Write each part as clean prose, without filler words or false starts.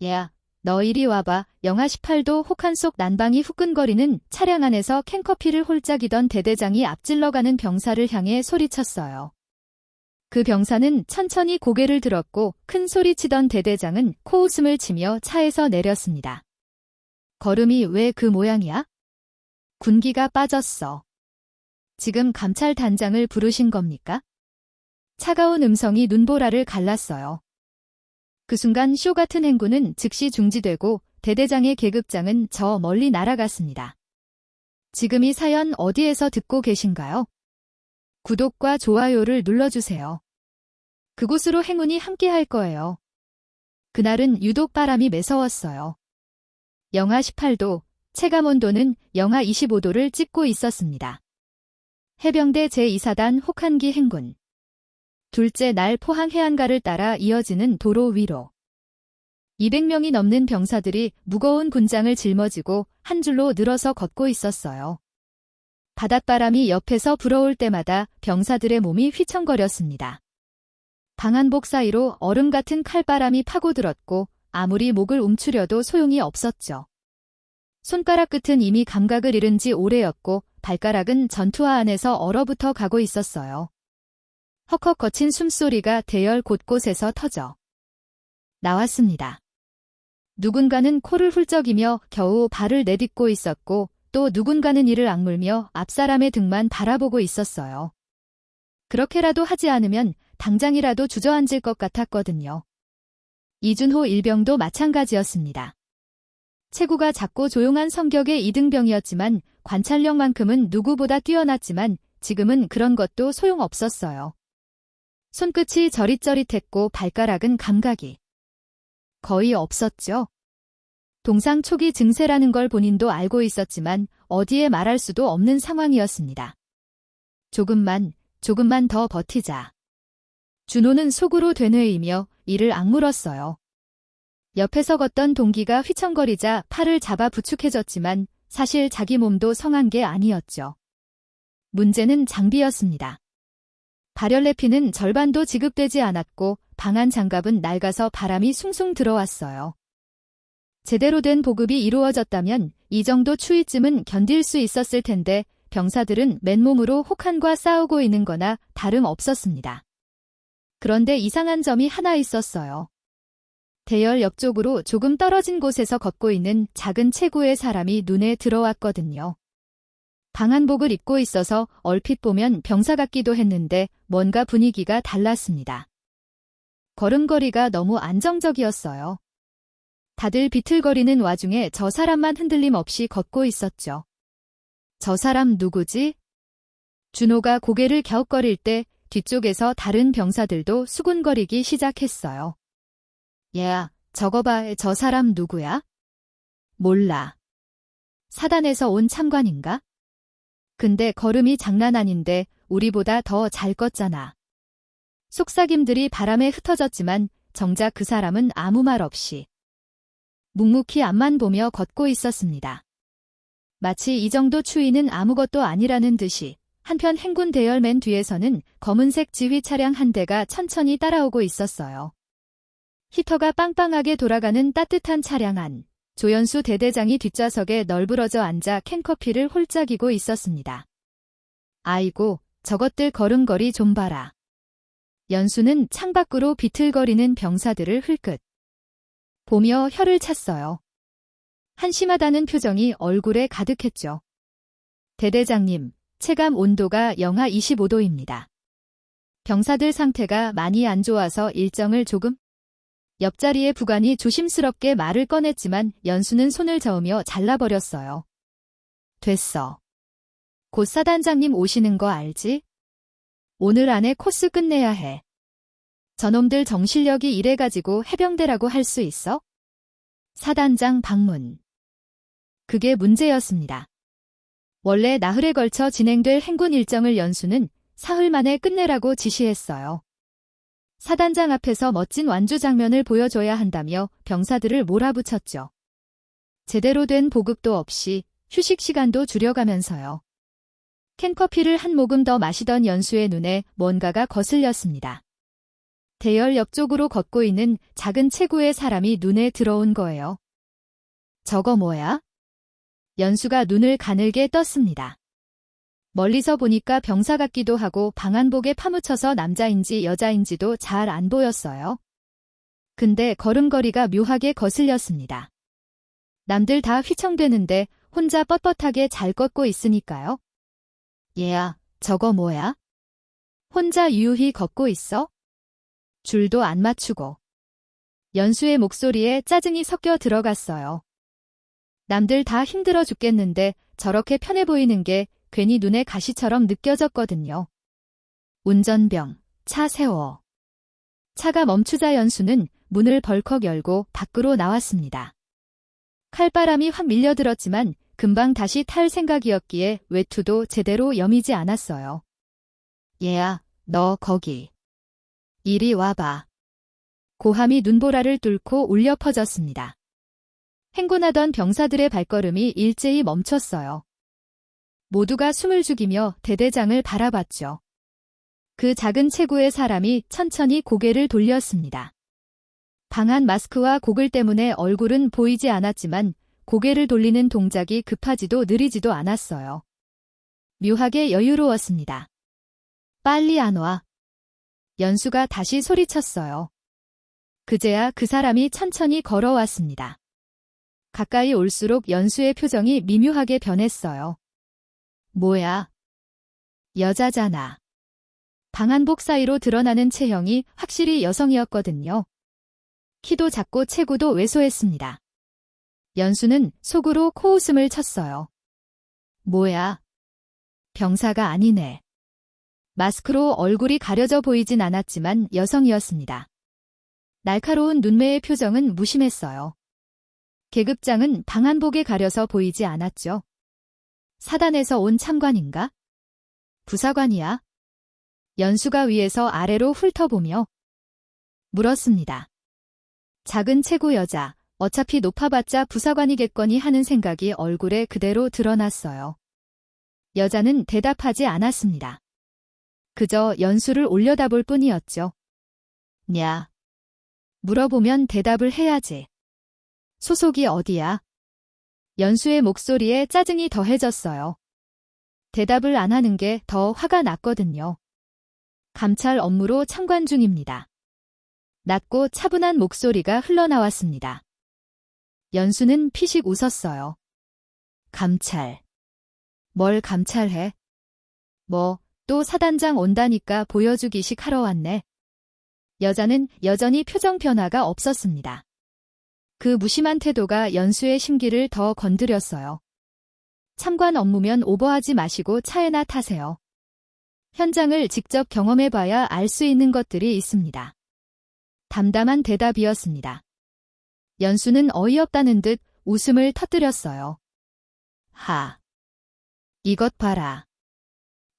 야, 너 이리 와봐. 영하 18도 혹한 속 난방이 후끈거리는 차량 안에서 캔커피를 홀짝이던 대대장이 앞질러가는 병사를 향해 소리쳤어요. 그 병사는 천천히 고개를 들었고 큰 소리치던 대대장은 코웃음을 치며 차에서 내렸습니다. 걸음이 왜 그 모양이야? 군기가 빠졌어. 지금 감찰단장을 부르신 겁니까? 차가운 음성이 눈보라를 갈랐어요. 그 순간 쇼 같은 행군은 즉시 중지되고 대대장의 계급장은 저 멀리 날아갔습니다. 지금 이 사연 어디에서 듣고 계신가요? 구독과 좋아요를 눌러주세요. 그곳으로 행운이 함께할 거예요. 그날은 유독 바람이 매서웠어요. 영하 18도, 체감온도는 영하 25도를 찍고 있었습니다. 해병대 제2사단 혹한기 행군. 둘째 날 포항 해안가를 따라 이어지는 도로 위로 200명이 넘는 병사들이 무거운 군장을 짊어지고 한 줄로 늘어서 걷고 있었어요. 바닷바람이 옆에서 불어올 때마다 병사들의 몸이 휘청거렸습니다. 방한복 사이로 얼음 같은 칼바람이 파고들었고 아무리 목을 움츠려도 소용이 없었죠. 손가락 끝은 이미 감각을 잃은 지 오래였고 발가락은 전투화 안에서 얼어붙어 가고 있었어요. 헉헉 거친 숨소리가 대열 곳곳에서 터져 나왔습니다. 누군가는 코를 훌쩍이며 겨우 발을 내딛고 있었고 또 누군가는 이를 악물며 앞사람의 등만 바라보고 있었어요. 그렇게라도 하지 않으면 당장이라도 주저앉을 것 같았거든요. 이준호 일병도 마찬가지였습니다. 체구가 작고 조용한 성격의 이등병이었지만 관찰력만큼은 누구보다 뛰어났지만 지금은 그런 것도 소용없었어요. 손끝이 저릿저릿했고 발가락은 감각이 거의 없었죠. 동상 초기 증세라는 걸 본인도 알고 있었지만 어디에 말할 수도 없는 상황이었습니다. 조금만 더 버티자. 준호는 속으로 되뇌이며 이를 악물었어요. 옆에서 걷던 동기가 휘청거리자 팔을 잡아 부축해졌지만 사실 자기 몸도 성한 게 아니었죠. 문제는 장비였습니다. 발열레피는 절반도 지급되지 않았고 방한 장갑은 낡아서 바람이 숭숭 들어왔어요. 제대로 된 보급이 이루어졌다면 이 정도 추위쯤은 견딜 수 있었을 텐데 병사들은 맨몸으로 혹한과 싸우고 있는 거나 다름없었습니다. 그런데 이상한 점이 하나 있었어요. 대열 옆쪽으로 조금 떨어진 곳에서 걷고 있는 작은 체구의 사람이 눈에 들어왔거든요. 방한복을 입고 있어서 얼핏 보면 병사 같기도 했는데 뭔가 분위기가 달랐습니다. 걸음걸이가 너무 안정적이었어요. 다들 비틀거리는 와중에 저 사람만 흔들림 없이 걷고 있었죠. 저 사람 누구지? 준호가 고개를 갸웃거릴 때 뒤쪽에서 다른 병사들도 수군거리기 시작했어요. 야, 저거 봐, 저 사람 누구야? 몰라. 사단에서 온 참관인가? 근데 걸음이 장난 아닌데 우리보다 더 잘 걷잖아. 속삭임들이 바람에 흩어졌지만 정작 그 사람은 아무 말 없이 묵묵히 앞만 보며 걷고 있었습니다. 마치 이 정도 추위는 아무것도 아니라는 듯이 한편 행군 대열 맨 뒤에서는 검은색 지휘 차량 한 대가 천천히 따라오고 있었어요. 히터가 빵빵하게 돌아가는 따뜻한 차량 안, 조연수 대대장이 뒷좌석에 널브러져 앉아 캔커피를 홀짝이고 있었습니다. 아이고, 저것들 걸음걸이 좀 봐라. 연수는 창밖으로 비틀거리는 병사들을 흘끗 보며 혀를 찼어요. 한심하다는 표정이 얼굴에 가득했죠. 대대장님, 체감 온도가 영하 25도입니다. 병사들 상태가 많이 안 좋아서 일정을 조금 옆자리의 부관이 조심스럽게 말을 꺼냈지만 연수는 손을 저으며 잘라버렸어요. 됐어. 곧 사단장님 오시는 거 알지? 오늘 안에 코스 끝내야 해. 저놈들 정실력이 이래가지고 해병대라고 할 수 있어? 사단장 방문. 그게 문제였습니다. 원래 나흘에 걸쳐 진행될 행군 일정을 연수는 사흘 만에 끝내라고 지시했어요. 사단장 앞에서 멋진 완주 장면을 보여줘야 한다며 병사들을 몰아붙였죠. 제대로 된 보급도 없이 휴식 시간도 줄여가면서요. 캔커피를 한 모금 더 마시던 연수의 눈에 뭔가가 거슬렸습니다. 대열 옆쪽으로 걷고 있는 작은 체구의 사람이 눈에 들어온 거예요. 저거 뭐야? 연수가 눈을 가늘게 떴습니다. 멀리서 보니까 병사 같기도 하고 방한복에 파묻혀서 남자인지 여자인지도 잘 안 보였어요. 근데 걸음걸이가 묘하게 거슬렸습니다. 남들 다 휘청대는데 혼자 뻣뻣하게 잘 걷고 있으니까요. 얘야, 저거 뭐야? 혼자 유유히 걷고 있어? 줄도 안 맞추고. 연수의 목소리에 짜증이 섞여 들어갔어요. 남들 다 힘들어 죽겠는데 저렇게 편해 보이는 게 괜히 눈에 가시처럼 느껴졌거든요. 운전병, 차 세워. 차가 멈추자 연수는 문을 벌컥 열고 밖으로 나왔습니다. 칼바람이 확 밀려들었지만 금방 다시 탈 생각이었기에 외투도 제대로 여미지 않았어요. 얘야, 너 거기. 이리 와봐. 고함이 눈보라를 뚫고 울려 퍼졌습니다. 행군하던 병사들의 발걸음이 일제히 멈췄어요. 모두가 숨을 죽이며 대대장을 바라봤죠. 그 작은 체구의 사람이 천천히 고개를 돌렸습니다. 방한 마스크와 고글 때문에 얼굴은 보이지 않았지만 고개를 돌리는 동작이 급하지도 느리지도 않았어요. 묘하게 여유로웠습니다. 빨리 안 와. 연수가 다시 소리쳤어요. 그제야 그 사람이 천천히 걸어왔습니다. 가까이 올수록 연수의 표정이 미묘하게 변했어요. 뭐야? 여자잖아. 방한복 사이로 드러나는 체형이 확실히 여성이었거든요. 키도 작고 체구도 왜소했습니다. 연수는 속으로 코웃음을 쳤어요. 뭐야? 병사가 아니네. 마스크로 얼굴이 가려져 보이진 않았지만 여성이었습니다. 날카로운 눈매의 표정은 무심했어요. 계급장은 방한복에 가려서 보이지 않았죠. 사단에서 온 참관인가? 부사관이야? 연수가 위에서 아래로 훑어보며 물었습니다. 작은 체구 여자, 어차피 높아봤자 부사관이겠거니 하는 생각이 얼굴에 그대로 드러났어요. 여자는 대답하지 않았습니다. 그저 연수를 올려다볼 뿐이었죠. 냐. 물어보면 대답을 해야지. 소속이 어디야? 연수의 목소리에 짜증이 더해졌어요. 대답을 안 하는 게 더 화가 났거든요. 감찰 업무로 참관 중입니다. 낮고 차분한 목소리가 흘러나왔습니다. 연수는 피식 웃었어요. 감찰. 뭘 감찰해? 뭐, 또 사단장 온다니까 보여주기식 하러 왔네. 여자는 여전히 표정 변화가 없었습니다. 그 무심한 태도가 연수의 심기를 더 건드렸어요. 참관 업무면 오버하지 마시고 차에나 타세요. 현장을 직접 경험해봐야 알 수 있는 것들이 있습니다. 담담한 대답이었습니다. 연수는 어이없다는 듯 웃음을 터뜨렸어요. 하. 이것 봐라.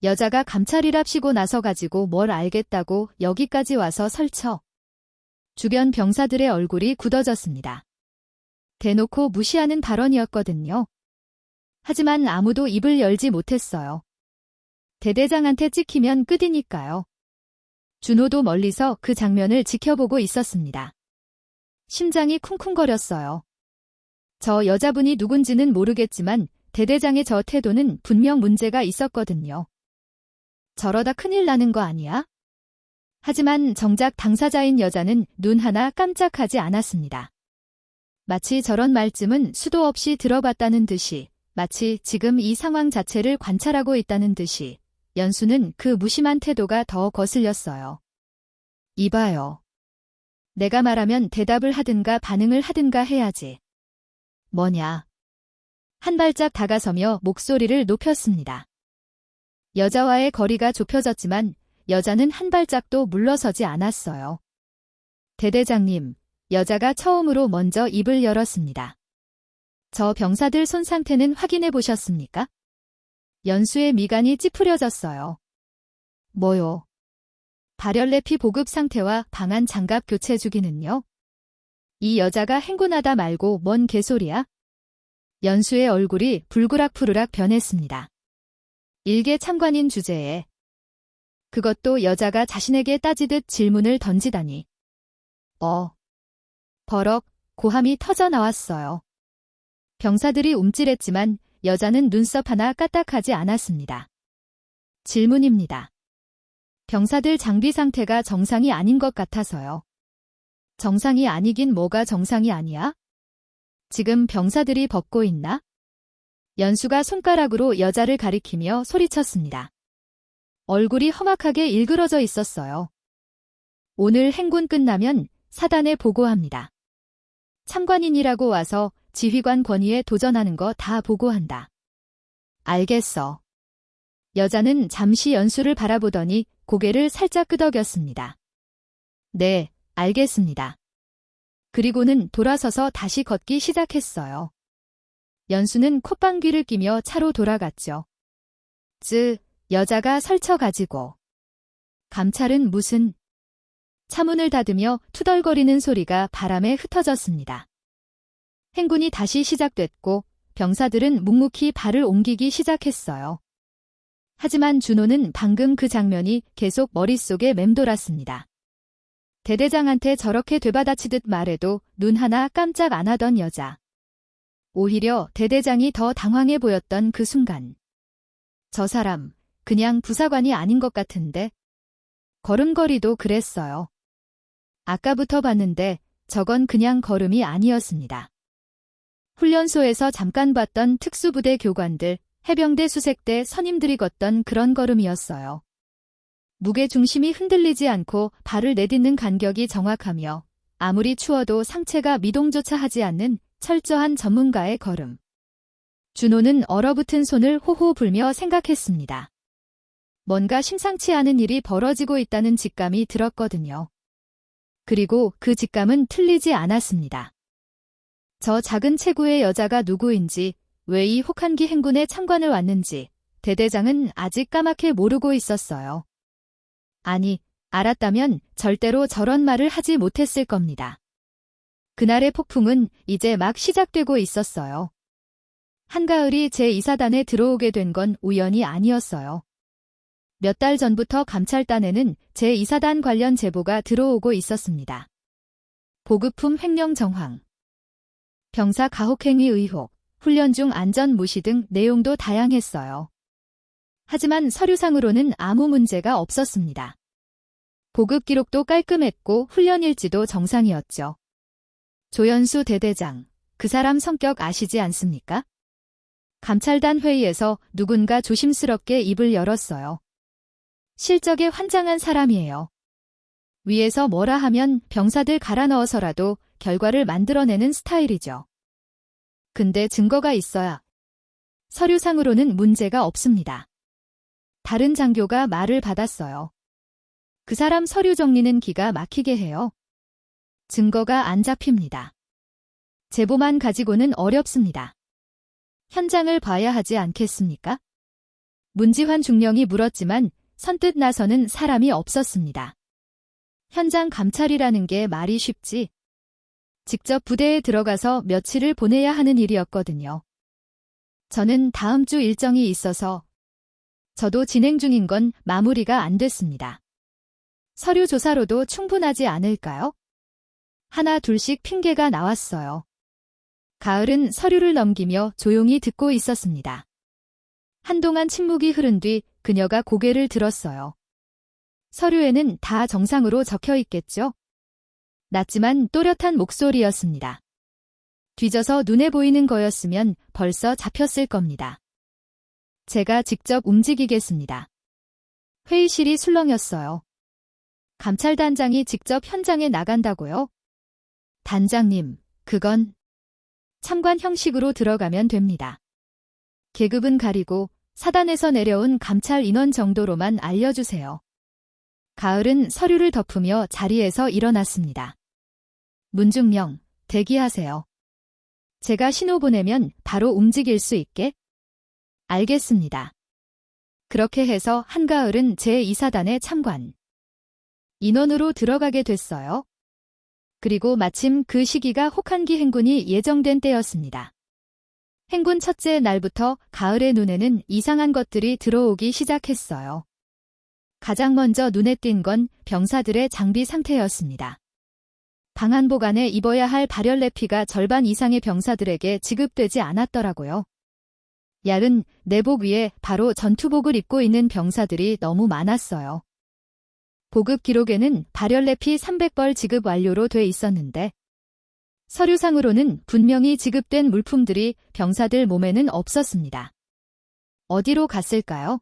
여자가 감찰이랍시고 나서 가지고 뭘 알겠다고 여기까지 와서 설쳐. 주변 병사들의 얼굴이 굳어졌습니다. 대놓고 무시하는 발언이었거든요. 하지만 아무도 입을 열지 못했어요. 대대장한테 찍히면 끝이니까요. 준호도 멀리서 그 장면을 지켜보고 있었습니다. 심장이 쿵쿵거렸어요. 저 여자분이 누군지는 모르겠지만 대대장의 저 태도는 분명 문제가 있었거든요. 저러다 큰일 나는 거 아니야? 하지만 정작 당사자인 여자는 눈 하나 깜짝하지 않았습니다. 마치 저런 말쯤은 수도 없이 들어봤다는 듯이, 마치 지금 이 상황 자체를 관찰하고 있다는 듯이 연수는 그 무심한 태도가 더 거슬렸어요. 이봐요. 내가 말하면 대답을 하든가 반응을 하든가 해야지. 뭐냐? 한 발짝 다가서며 목소리를 높였습니다. 여자와의 거리가 좁혀졌지만 여자는 한 발짝도 물러서지 않았어요. 대대장님, 여자가 처음으로 먼저 입을 열었습니다. 저 병사들 손 상태는 확인해 보셨습니까? 연수의 미간이 찌푸려졌어요. 뭐요? 발열내피 보급 상태와 방한 장갑 교체 주기는요? 이 여자가 행군하다 말고 뭔 개소리야? 연수의 얼굴이 불그락푸르락 변했습니다. 일개 참관인 주제에 그것도 여자가 자신에게 따지듯 질문을 던지다니. 버럭 고함이 터져 나왔어요. 병사들이 움찔했지만 여자는 눈썹 하나 까딱하지 않았습니다. 질문입니다. 병사들 장비 상태가 정상이 아닌 것 같아서요. 정상이 아니긴 뭐가 정상이 아니야? 지금 병사들이 벗고 있나? 연수가 손가락으로 여자를 가리키며 소리쳤습니다. 얼굴이 험악하게 일그러져 있었어요. 오늘 행군 끝나면 사단에 보고합니다. 참관인이라고 와서 지휘관 권위에 도전하는 거 다 보고한다. 알겠어. 여자는 잠시 연수를 바라보더니 고개를 살짝 끄덕였습니다. 네, 알겠습니다. 그리고는 돌아서서 다시 걷기 시작했어요. 연수는 콧방귀를 끼며 차로 돌아갔죠. 여자가 설쳐가지고. 감찰은 무슨... 차문을 닫으며 투덜거리는 소리가 바람에 흩어졌습니다. 행군이 다시 시작됐고 병사들은 묵묵히 발을 옮기기 시작했어요. 하지만 준호는 방금 그 장면이 계속 머릿속에 맴돌았습니다. 대대장한테 저렇게 되받아치듯 말해도 눈 하나 깜짝 안 하던 여자. 오히려 대대장이 더 당황해 보였던 그 순간. 저 사람 그냥 부사관이 아닌 것 같은데. 걸음걸이도 그랬어요. 아까부터 봤는데 저건 그냥 걸음이 아니었습니다. 훈련소에서 잠깐 봤던 특수부대 교관들, 해병대 수색대 선임들이 걷던 그런 걸음이었어요. 무게중심이 흔들리지 않고 발을 내딛는 간격이 정확하며 아무리 추워도 상체가 미동조차 하지 않는 철저한 전문가의 걸음. 준호는 얼어붙은 손을 호호 불며 생각했습니다. 뭔가 심상치 않은 일이 벌어지고 있다는 직감이 들었거든요. 그리고 그 직감은 틀리지 않았습니다. 저 작은 체구의 여자가 누구인지, 왜 이 혹한기 행군에 참관을 왔는지 대대장은 아직 까맣게 모르고 있었어요. 아니, 알았다면 절대로 저런 말을 하지 못했을 겁니다. 그날의 폭풍은 이제 막 시작되고 있었어요. 한가을이 제2사단에 들어오게 된 건 우연이 아니었어요. 몇 달 전부터 감찰단에는 제2사단 관련 제보가 들어오고 있었습니다. 보급품 횡령 정황, 병사 가혹행위 의혹, 훈련 중 안전 무시 등 내용도 다양했어요. 하지만 서류상으로는 아무 문제가 없었습니다. 보급 기록도 깔끔했고 훈련 일지도 정상이었죠. 조연수 대대장, 그 사람 성격 아시지 않습니까? 감찰단 회의에서 누군가 조심스럽게 입을 열었어요. 실적에 환장한 사람이에요. 위에서 뭐라 하면 병사들 갈아 넣어서라도 결과를 만들어내는 스타일이죠. 근데 증거가 있어야. 서류상으로는 문제가 없습니다. 다른 장교가 말을 받았어요. 그 사람 서류 정리는 기가 막히게 해요. 증거가 안 잡힙니다. 제보만 가지고는 어렵습니다. 현장을 봐야 하지 않겠습니까? 문지환 중령이 물었지만 선뜻 나서는 사람이 없었습니다. 현장 감찰이라는 게 말이 쉽지. 직접 부대에 들어가서 며칠을 보내야 하는 일이었거든요. 저는 다음 주 일정이 있어서 저도 진행 중인 건 마무리가 안 됐습니다. 서류 조사로도 충분하지 않을까요? 하나 둘씩 핑계가 나왔어요. 가을은 서류를 넘기며 조용히 듣고 있었습니다. 한동안 침묵이 흐른 뒤 그녀가 고개를 들었어요. 서류에는 다 정상으로 적혀 있겠죠? 낮지만 또렷한 목소리였습니다. 뒤져서 눈에 보이는 거였으면 벌써 잡혔을 겁니다. 제가 직접 움직이겠습니다. 회의실이 술렁였어요. 감찰단장이 직접 현장에 나간다고요? 단장님, 그건 참관 형식으로 들어가면 됩니다. 계급은 가리고 사단에서 내려온 감찰 인원 정도로만 알려주세요. 가을은 서류를 덮으며 자리에서 일어났습니다. 문중명, 대기하세요. 제가 신호 보내면 바로 움직일 수 있게? 알겠습니다. 그렇게 해서 한가을은 제2사단에 참관. 인원으로 들어가게 됐어요. 그리고 마침 그 시기가 혹한기 행군이 예정된 때였습니다. 행군 첫째 날부터 가을의 눈에는 이상한 것들이 들어오기 시작했어요. 가장 먼저 눈에 띈 건 병사들의 장비 상태였습니다. 방한복 안에 입어야 할 발열레피가 절반 이상의 병사들에게 지급되지 않았더라고요. 얇은 내복 위에 바로 전투복을 입고 있는 병사들이 너무 많았어요. 보급 기록에는 발열레피 300벌 지급 완료로 돼 있었는데 서류상으로는 분명히 지급된 물품들이 병사들 몸에는 없었습니다. 어디로 갔을까요?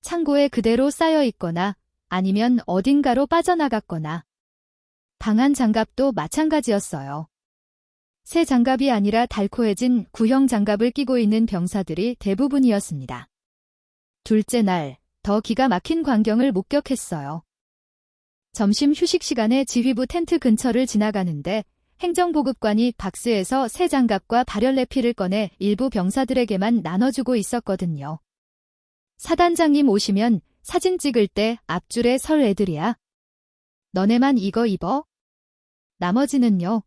창고에 그대로 쌓여 있거나 아니면 어딘가로 빠져나갔거나 방한 장갑도 마찬가지였어요. 새 장갑이 아니라 달코해진 구형 장갑을 끼고 있는 병사들이 대부분이었습니다. 둘째 날, 더 기가 막힌 광경을 목격했어요. 점심 휴식 시간에 지휘부 텐트 근처를 지나가는데 행정보급관이 박스에서 새 장갑과 발열레피를 꺼내 일부 병사들에게만 나눠주고 있었거든요. 사단장님 오시면 사진 찍을 때 앞줄에 설 애들이야. 너네만 이거 입어? 나머지는요?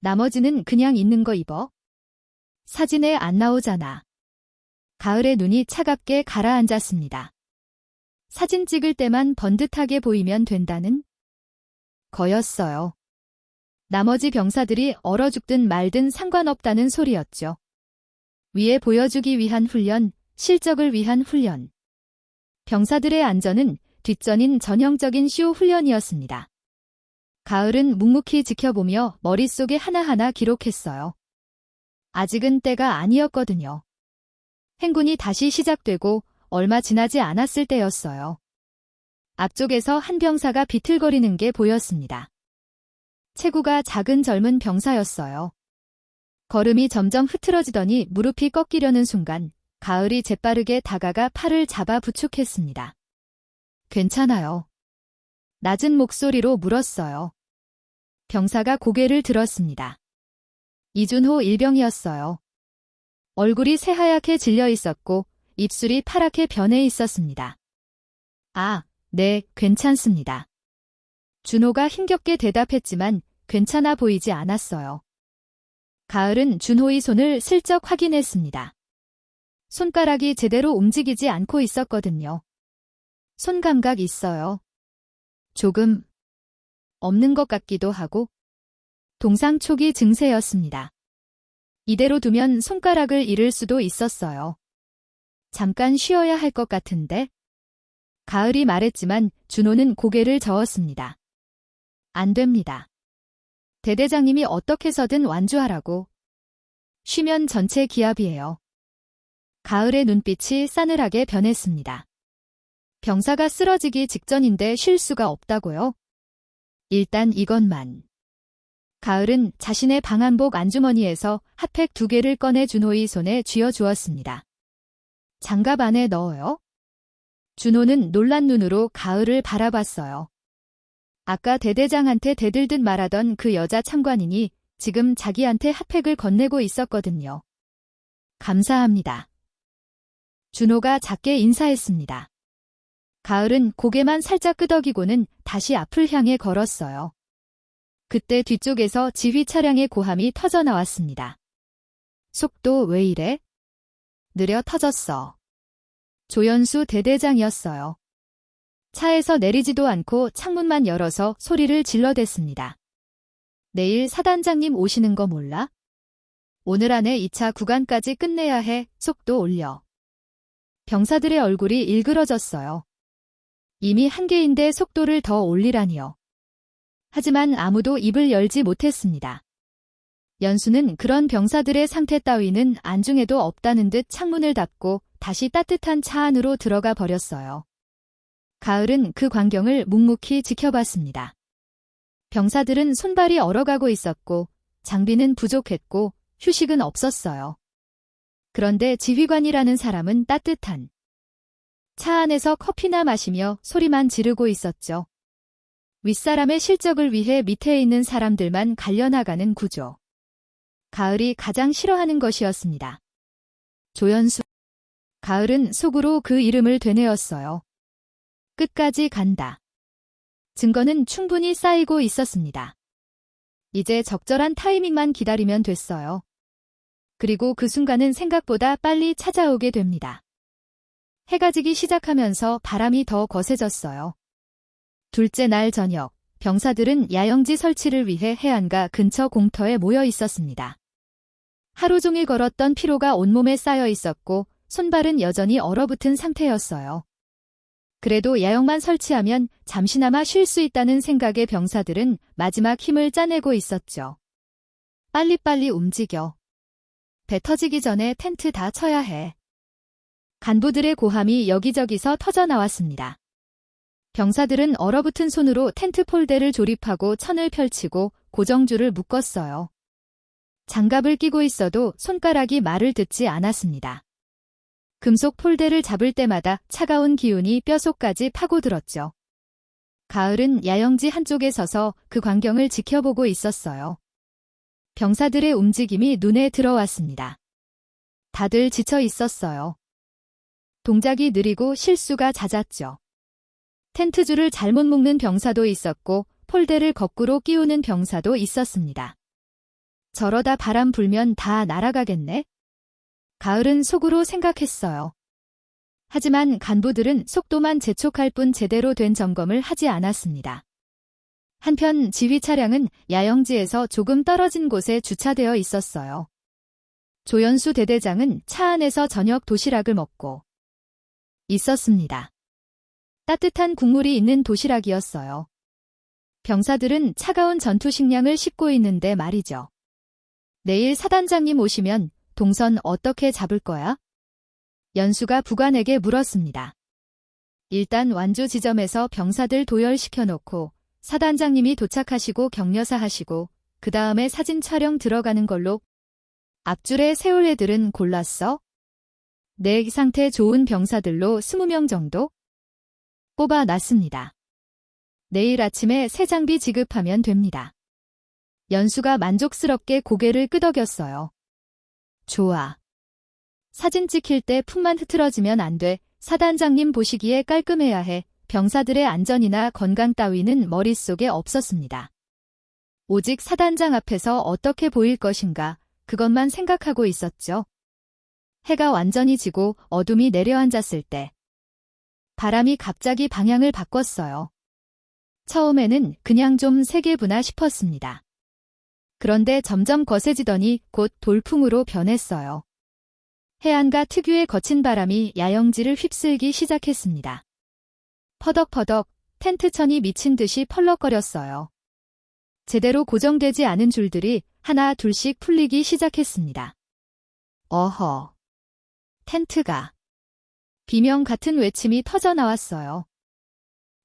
나머지는 그냥 있는 거 입어? 사진에 안 나오잖아. 가을의 눈이 차갑게 가라앉았습니다. 사진 찍을 때만 번듯하게 보이면 된다는 거였어요. 나머지 병사들이 얼어 죽든 말든 상관없다는 소리였죠. 위에 보여주기 위한 훈련, 실적을 위한 훈련. 병사들의 안전은 뒷전인 전형적인 쇼 훈련이었습니다. 가을은 묵묵히 지켜보며 머릿속에 하나하나 기록했어요. 아직은 때가 아니었거든요. 행군이 다시 시작되고 얼마 지나지 않았을 때였어요. 앞쪽에서 한 병사가 비틀거리는 게 보였습니다. 체구가 작은 젊은 병사였어요. 걸음이 점점 흐트러지더니 무릎이 꺾이려는 순간 가을이 재빠르게 다가가 팔을 잡아 부축했습니다. 괜찮아요. 낮은 목소리로 물었어요. 병사가 고개를 들었습니다. 이준호 일병이었어요. 얼굴이 새하얗게 질려 있었고 입술이 파랗게 변해 있었습니다. 아, 네, 괜찮습니다. 준호가 힘겹게 대답했지만 괜찮아 보이지 않았어요. 가을은 준호의 손을 슬쩍 확인했습니다. 손가락이 제대로 움직이지 않고 있었거든요. 손 감각 있어요. 조금 없는 것 같기도 하고 동상 초기 증세였습니다. 이대로 두면 손가락을 잃을 수도 있었어요. 잠깐 쉬어야 할 것 같은데? 가을이 말했지만 준호는 고개를 저었습니다. 안 됩니다. 대대장님이 어떻게 해서든 완주하라고. 쉬면 전체 기합이에요. 가을의 눈빛이 싸늘하게 변했습니다. 병사가 쓰러지기 직전인데 쉴 수가 없다고요? 일단 이것만. 가을은 자신의 방한복 안주머니에서 핫팩 2개를 꺼내 준호의 손에 쥐어주었습니다. 장갑 안에 넣어요? 준호는 놀란 눈으로 가을을 바라봤어요. 아까 대대장한테 대들듯 말하던 그 여자 참관인이 지금 자기한테 핫팩을 건네고 있었거든요. 감사합니다. 준호가 작게 인사했습니다. 가을은 고개만 살짝 끄덕이고는 다시 앞을 향해 걸었어요. 그때 뒤쪽에서 지휘 차량의 고함이 터져 나왔습니다. 속도 왜 이래? 느려 터졌어. 조연수 대대장이었어요. 차에서 내리지도 않고 창문만 열어서 소리를 질러댔습니다. 내일 사단장님 오시는 거 몰라? 오늘 안에 2차 구간까지 끝내야 해. 속도 올려. 병사들의 얼굴이 일그러졌어요. 이미 한계인데 속도를 더 올리라니요. 하지만 아무도 입을 열지 못했습니다. 연수는 그런 병사들의 상태 따위는 안중에도 없다는 듯 창문을 닫고 다시 따뜻한 차 안으로 들어가 버렸어요. 가을은 그 광경을 묵묵히 지켜봤습니다. 병사들은 손발이 얼어가고 있었고 장비는 부족했고 휴식은 없었어요. 그런데 지휘관이라는 사람은 따뜻한 차 안에서 커피나 마시며 소리만 지르고 있었죠. 윗사람의 실적을 위해 밑에 있는 사람들만 갈려나가는 구조. 가을이 가장 싫어하는 것이었습니다. 조연수. 가을은 속으로 그 이름을 되뇌었어요. 끝까지 간다. 증거는 충분히 쌓이고 있었습니다. 이제 적절한 타이밍만 기다리면 됐어요. 그리고 그 순간은 생각보다 빨리 찾아오게 됩니다. 해가 지기 시작하면서 바람이 더 거세졌어요. 둘째 날 저녁, 병사들은 야영지 설치를 위해 해안가 근처 공터에 모여 있었습니다. 하루 종일 걸었던 피로가 온몸에 쌓여 있었고 손발은 여전히 얼어붙은 상태였어요. 그래도 야영만 설치하면 잠시나마 쉴 수 있다는 생각에 병사들은 마지막 힘을 짜내고 있었죠. 빨리빨리 움직여. 배 터지기 전에 텐트 다 쳐야 해. 간부들의 고함이 여기저기서 터져 나왔습니다. 병사들은 얼어붙은 손으로 텐트 폴대를 조립하고 천을 펼치고 고정줄을 묶었어요. 장갑을 끼고 있어도 손가락이 말을 듣지 않았습니다. 금속 폴대를 잡을 때마다 차가운 기운이 뼛속까지 파고들었죠. 가을은 야영지 한쪽에 서서 그 광경을 지켜보고 있었어요. 병사들의 움직임이 눈에 들어왔습니다. 다들 지쳐 있었어요. 동작이 느리고 실수가 잦았죠. 텐트줄을 잘못 묶는 병사도 있었고 폴대를 거꾸로 끼우는 병사도 있었습니다. 저러다 바람 불면 다 날아가겠네? 가을은 속으로 생각했어요. 하지만 간부들은 속도만 재촉할 뿐 제대로 된 점검을 하지 않았습니다. 한편 지휘 차량은 야영지에서 조금 떨어진 곳에 주차되어 있었어요. 조연수 대대장은 차 안에서 저녁 도시락을 먹고 있었습니다. 따뜻한 국물이 있는 도시락이었어요. 병사들은 차가운 전투 식량을 씹고 있는데 말이죠. 내일 사단장님 오시면 동선 어떻게 잡을 거야? 연수가 부관에게 물었습니다. 일단 완주 지점에서 병사들 도열시켜놓고 사단장님이 도착하시고 격려사 하시고 그 다음에 사진 촬영 들어가는 걸로. 앞줄에 세울 애들은 골랐어? 내 상태 좋은 병사들로 20명 정도? 뽑아놨습니다. 내일 아침에 새 장비 지급하면 됩니다. 연수가 만족스럽게 고개를 끄덕였어요. 좋아. 사진 찍힐 때 품만 흐트러지면 안 돼. 사단장님 보시기에 깔끔해야 해. 병사들의 안전이나 건강 따위는 머릿속에 없었습니다. 오직 사단장 앞에서 어떻게 보일 것인가, 그것만 생각하고 있었죠. 해가 완전히 지고 어둠이 내려앉았을 때 바람이 갑자기 방향을 바꿨어요. 처음에는 그냥 좀 세게 부나 싶었습니다. 그런데 점점 거세지더니 곧 돌풍으로 변했어요. 해안가 특유의 거친 바람이 야영지를 휩쓸기 시작했습니다. 퍼덕퍼덕 텐트 천이 미친 듯이 펄럭거렸어요. 제대로 고정되지 않은 줄들이 하나 둘씩 풀리기 시작했습니다. 어허. 텐트가. 비명 같은 외침이 터져 나왔어요.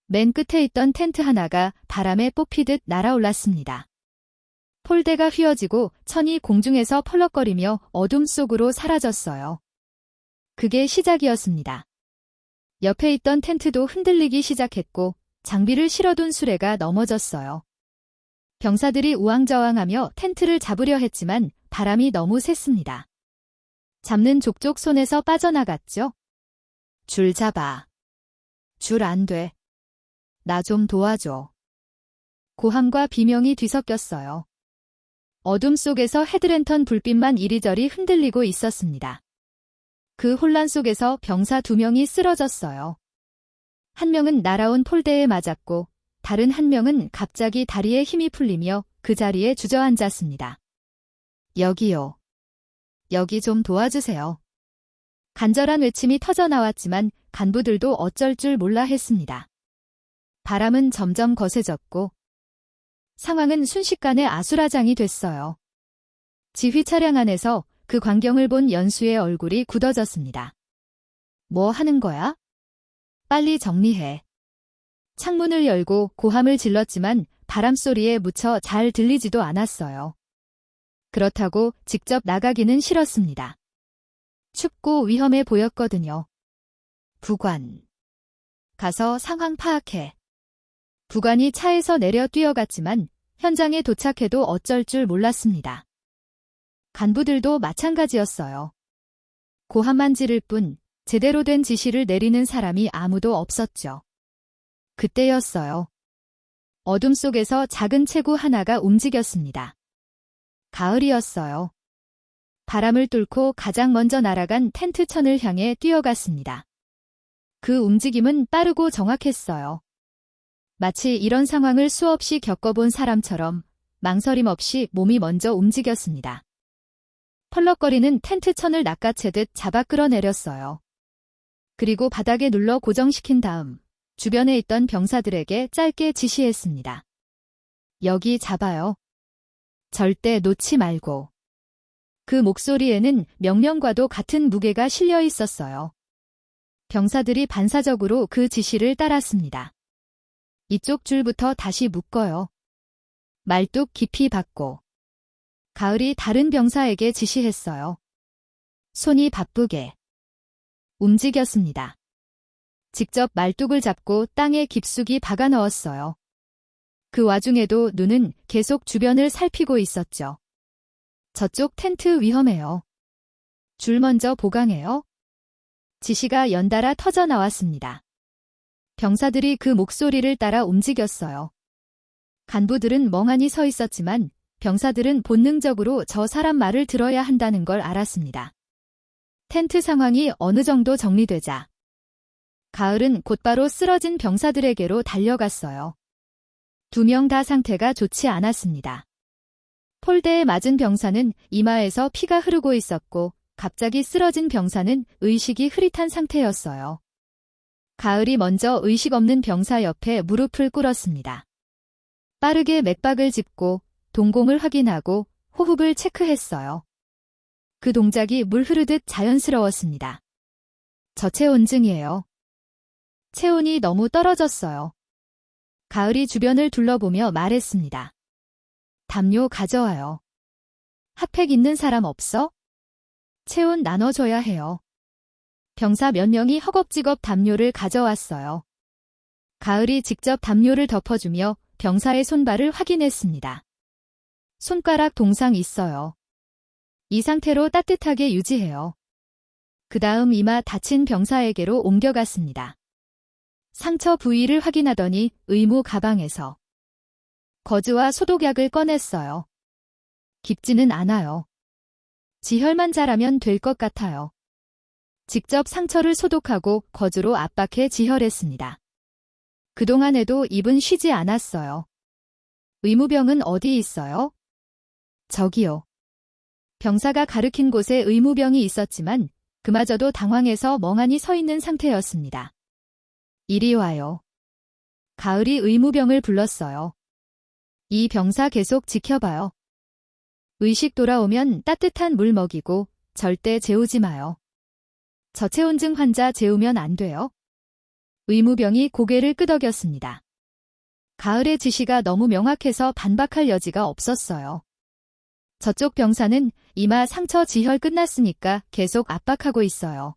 맨 끝에 있던 텐트 하나가 바람에 뽑히듯 날아올랐습니다. 폴대가 휘어지고 천이 공중에서 펄럭거리며 어둠 속으로 사라졌어요. 그게 시작이었습니다. 옆에 있던 텐트도 흔들리기 시작했고 장비를 실어둔 수레가 넘어졌어요. 병사들이 우왕좌왕하며 텐트를 잡으려 했지만 바람이 너무 셌습니다. 잡는 족족 손에서 빠져나갔죠. 줄 잡아. 줄 안 돼. 나 좀 도와줘. 고함과 비명이 뒤섞였어요. 어둠 속에서 헤드랜턴 불빛만 이리저리 흔들리고 있었습니다. 그 혼란 속에서 병사 2명이 쓰러졌어요. 한 명은 날아온 폴대에 맞았고 다른 한 명은 갑자기 다리에 힘이 풀리며 그 자리에 주저앉았습니다. 여기요. 여기 좀 도와주세요. 간절한 외침이 터져 나왔지만 간부들도 어쩔 줄 몰라 했습니다. 바람은 점점 거세졌고 상황은 순식간에 아수라장이 됐어요. 지휘 차량 안에서 그 광경을 본 연수의 얼굴이 굳어졌습니다. 뭐 하는 거야? 빨리 정리해. 창문을 열고 고함을 질렀지만 바람소리에 묻혀 잘 들리지도 않았어요. 그렇다고 직접 나가기는 싫었습니다. 춥고 위험해 보였거든요. 부관. 가서 상황 파악해. 부관이 차에서 내려 뛰어갔지만 현장에 도착해도 어쩔 줄 몰랐습니다. 간부들도 마찬가지였어요. 고함만 지를 뿐 제대로 된 지시를 내리는 사람이 아무도 없었죠. 그때였어요. 어둠 속에서 작은 체구 하나가 움직였습니다. 가을이었어요. 바람을 뚫고 가장 먼저 날아간 텐트 천을 향해 뛰어갔습니다. 그 움직임은 빠르고 정확했어요. 마치 이런 상황을 수없이 겪어본 사람처럼 망설임 없이 몸이 먼저 움직였습니다. 펄럭거리는 텐트 천을 낚아채듯 잡아 끌어내렸어요. 그리고 바닥에 눌러 고정시킨 다음 주변에 있던 병사들에게 짧게 지시했습니다. 여기 잡아요. 절대 놓지 말고. 그 목소리에는 명령과도 같은 무게가 실려 있었어요. 병사들이 반사적으로 그 지시를 따랐습니다. 이쪽 줄부터 다시 묶어요. 말뚝 깊이 박고. 가을이 다른 병사에게 지시했어요. 손이 바쁘게 움직였습니다. 직접 말뚝을 잡고 땅에 깊숙이 박아 넣었어요. 그 와중에도 눈은 계속 주변을 살피고 있었죠. 저쪽 텐트 위험해요. 줄 먼저 보강해요. 지시가 연달아 터져 나왔습니다. 병사들이 그 목소리를 따라 움직였어요. 간부들은 멍하니 서 있었지만 병사들은 본능적으로 저 사람 말을 들어야 한다는 걸 알았습니다. 텐트 상황이 어느 정도 정리되자 가을은 곧바로 쓰러진 병사들에게로 달려갔어요. 2명 다 상태가 좋지 않았습니다. 폴대에 맞은 병사는 이마에서 피가 흐르고 있었고 갑자기 쓰러진 병사는 의식이 흐릿한 상태였어요. 가을이 먼저 의식 없는 병사 옆에 무릎을 꿇었습니다. 빠르게 맥박을 짚고 동공을 확인하고 호흡을 체크했어요. 그 동작이 물 흐르듯 자연스러웠습니다. 저체온증이에요. 체온이 너무 떨어졌어요. 가을이 주변을 둘러보며 말했습니다. 담요 가져와요. 핫팩 있는 사람 없어? 체온 나눠줘야 해요. 병사 몇 명이 허겁지겁 담요를 가져왔어요. 가을이 직접 담요를 덮어주며 병사의 손발을 확인했습니다. 손가락 동상 있어요. 이 상태로 따뜻하게 유지해요. 그 다음 이마 다친 병사에게로 옮겨갔습니다. 상처 부위를 확인하더니 의무 가방에서 거즈와 소독약을 꺼냈어요. 깊지는 않아요. 지혈만 잘하면 될 것 같아요. 직접 상처를 소독하고 거즈로 압박해 지혈했습니다. 그동안에도 입은 쉬지 않았어요. 의무병은 어디 있어요? 저기요. 병사가 가리킨 곳에 의무병이 있었지만 그마저도 당황해서 멍하니 서 있는 상태였습니다. 이리 와요. 가을이 의무병을 불렀어요. 이 병사 계속 지켜봐요. 의식 돌아오면 따뜻한 물 먹이고 절대 재우지 마요. 저체온증 환자 재우면 안 돼요. 의무병이 고개를 끄덕였습니다. 가을의 지시가 너무 명확해서 반박할 여지가 없었어요. 저쪽 병사는 이마 상처 지혈 끝났으니까 계속 압박하고 있어요.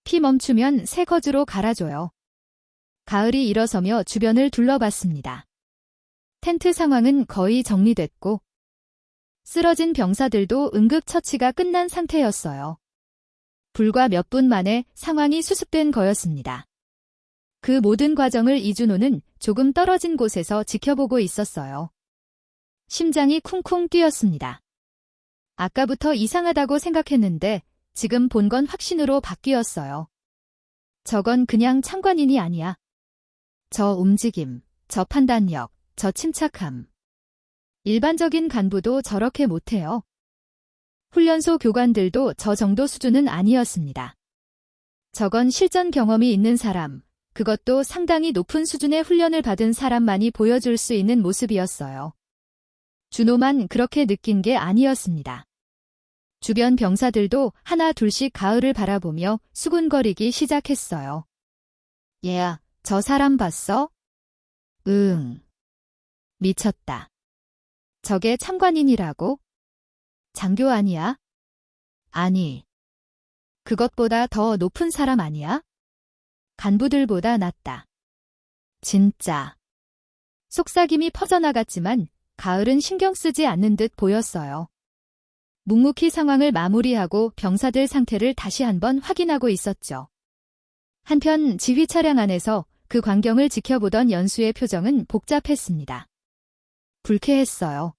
피 멈추면 새 거즈로 갈아줘요. 가을이 일어서며 주변을 둘러봤습니다. 텐트 상황은 거의 정리됐고 쓰러진 병사들도 응급처치가 끝난 상태였어요. 불과 몇 분 만에 상황이 수습된 거였습니다. 그 모든 과정을 이준호는 조금 떨어진 곳에서 지켜보고 있었어요. 심장이 쿵쿵 뛰었습니다. 아까부터 이상하다고 생각했는데 지금 본 건 확신으로 바뀌었어요. 저건 그냥 참관인이 아니야. 저 움직임, 저 판단력, 저 침착함. 일반적인 간부도 저렇게 못해요. 훈련소 교관들도 저 정도 수준은 아니었습니다. 저건 실전 경험이 있는 사람, 그것도 상당히 높은 수준의 훈련을 받은 사람만이 보여줄 수 있는 모습이었어요. 준호만 그렇게 느낀 게 아니었습니다. 주변 병사들도 하나 둘씩 가을을 바라보며 수군거리기 시작했어요. 얘야, 저 사람 봤어? 응. 미쳤다. 저게 참관인이라고? 장교 아니야? 아니. 그것보다 더 높은 사람 아니야? 간부들보다 낫다. 진짜. 속삭임이 퍼져나갔지만 가을은 신경 쓰지 않는 듯 보였어요. 묵묵히 상황을 마무리하고 병사들 상태를 다시 한번 확인하고 있었죠. 한편 지휘 차량 안에서 그 광경을 지켜보던 연수의 표정은 복잡했습니다. 불쾌했어요.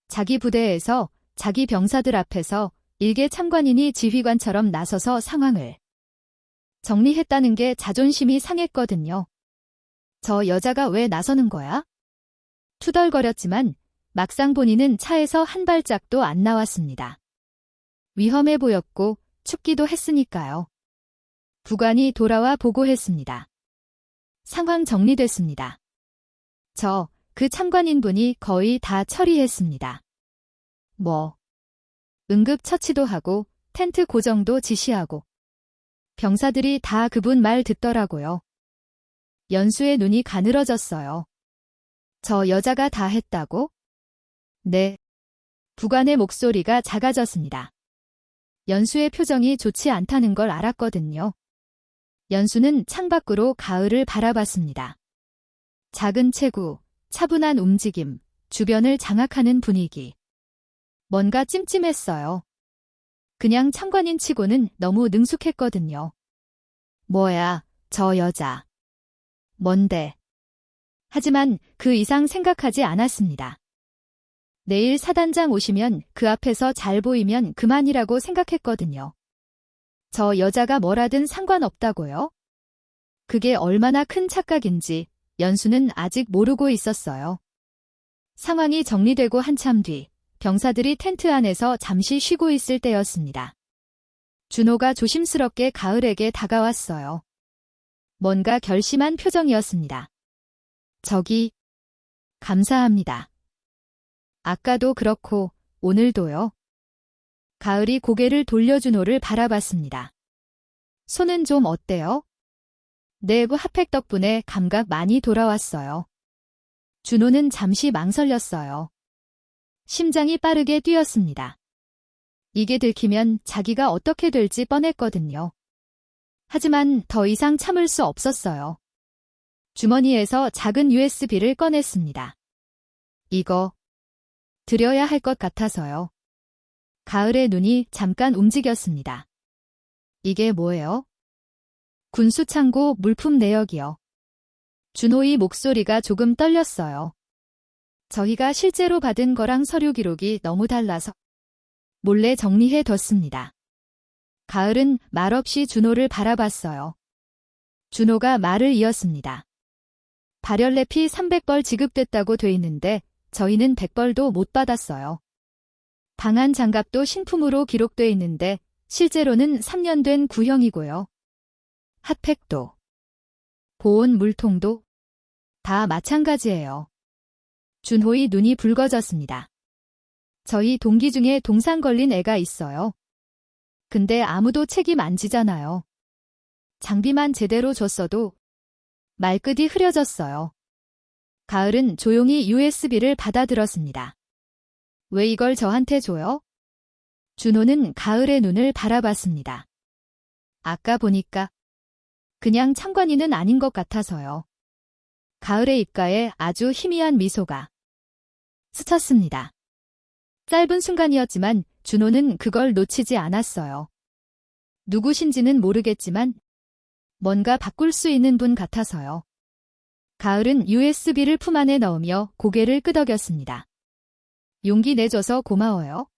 자기 부대에서 자기 병사들 앞에서 일개 참관인이 지휘관처럼 나서서 상황을 정리했다는 게 자존심이 상했거든요. 저 여자가 왜 나서는 거야? 투덜거렸지만 막상 본인은 차에서 한 발짝도 안 나왔습니다. 위험해 보였고 춥기도 했으니까요. 부관이 돌아와 보고했습니다. 상황 정리됐습니다. 그 참관인분이 거의 다 처리했습니다. 응급처치도 하고 텐트 고정도 지시하고. 병사들이 다 그분 말 듣더라고요. 연수의 눈이 가늘어졌어요. 저 여자가 다 했다고? 네. 부관의 목소리가 작아졌습니다. 연수의 표정이 좋지 않다는 걸 알았거든요. 연수는 창밖으로 가을을 바라봤습니다. 작은 체구, 차분한 움직임, 주변을 장악하는 분위기. 뭔가 찜찜했어요. 그냥 참관인 치고는 너무 능숙했거든요. 뭐야, 저 여자. 뭔데? 하지만 그 이상 생각하지 않았습니다. 내일 사단장 오시면 그 앞에서 잘 보이면 그만이라고 생각했거든요. 저 여자가 뭐라든 상관없다고요? 그게 얼마나 큰 착각인지 연수는 아직 모르고 있었어요. 상황이 정리되고 한참 뒤 병사들이 텐트 안에서 잠시 쉬고 있을 때였습니다. 준호가 조심스럽게 가을에게 다가왔어요. 뭔가 결심한 표정이었습니다. 감사합니다. 아까도 그렇고 오늘도요. 가을이 고개를 돌려 준호를 바라봤습니다. 손은 좀 어때요? 내부 핫팩 덕분에 감각 많이 돌아왔어요. 준호는 잠시 망설였어요. 심장이 빠르게 뛰었습니다. 이게 들키면 자기가 어떻게 될지 뻔했거든요. 하지만 더 이상 참을 수 없었어요. 주머니에서 작은 USB를 꺼냈습니다. 이거 드려야 할 것 같아서요. 가을의 눈이 잠깐 움직였습니다. 이게 뭐예요? 군수창고 물품 내역이요. 준호의 목소리가 조금 떨렸어요. 저희가 실제로 받은 거랑 서류 기록이 너무 달라서 몰래 정리해 뒀습니다. 가을은 말없이 준호를 바라봤어요. 준호가 말을 이었습니다. 발열레피 300벌 지급됐다고 돼 있는데 저희는 100벌도 못 받았어요. 방한 장갑도 신품으로 기록돼 있는데 실제로는 3년 된 구형이고요. 핫팩도, 보온 물통도 다 마찬가지예요. 준호의 눈이 붉어졌습니다. 저희 동기 중에 동상 걸린 애가 있어요. 근데 아무도 책임 안 지잖아요. 장비만 제대로 줬어도 말끝이 흐려졌어요. 가을은 조용히 USB를 받아들었습니다. 왜 이걸 저한테 줘요? 준호는 가을의 눈을 바라봤습니다. 아까 보니까 그냥 참관인은 아닌 것 같아서요. 가을의 입가에 아주 희미한 미소가 스쳤습니다. 짧은 순간이었지만 준호는 그걸 놓치지 않았어요. 누구신지는 모르겠지만 뭔가 바꿀 수 있는 분 같아서요. 가을은 USB를 품 안에 넣으며 고개를 끄덕였습니다. 용기 내줘서 고마워요.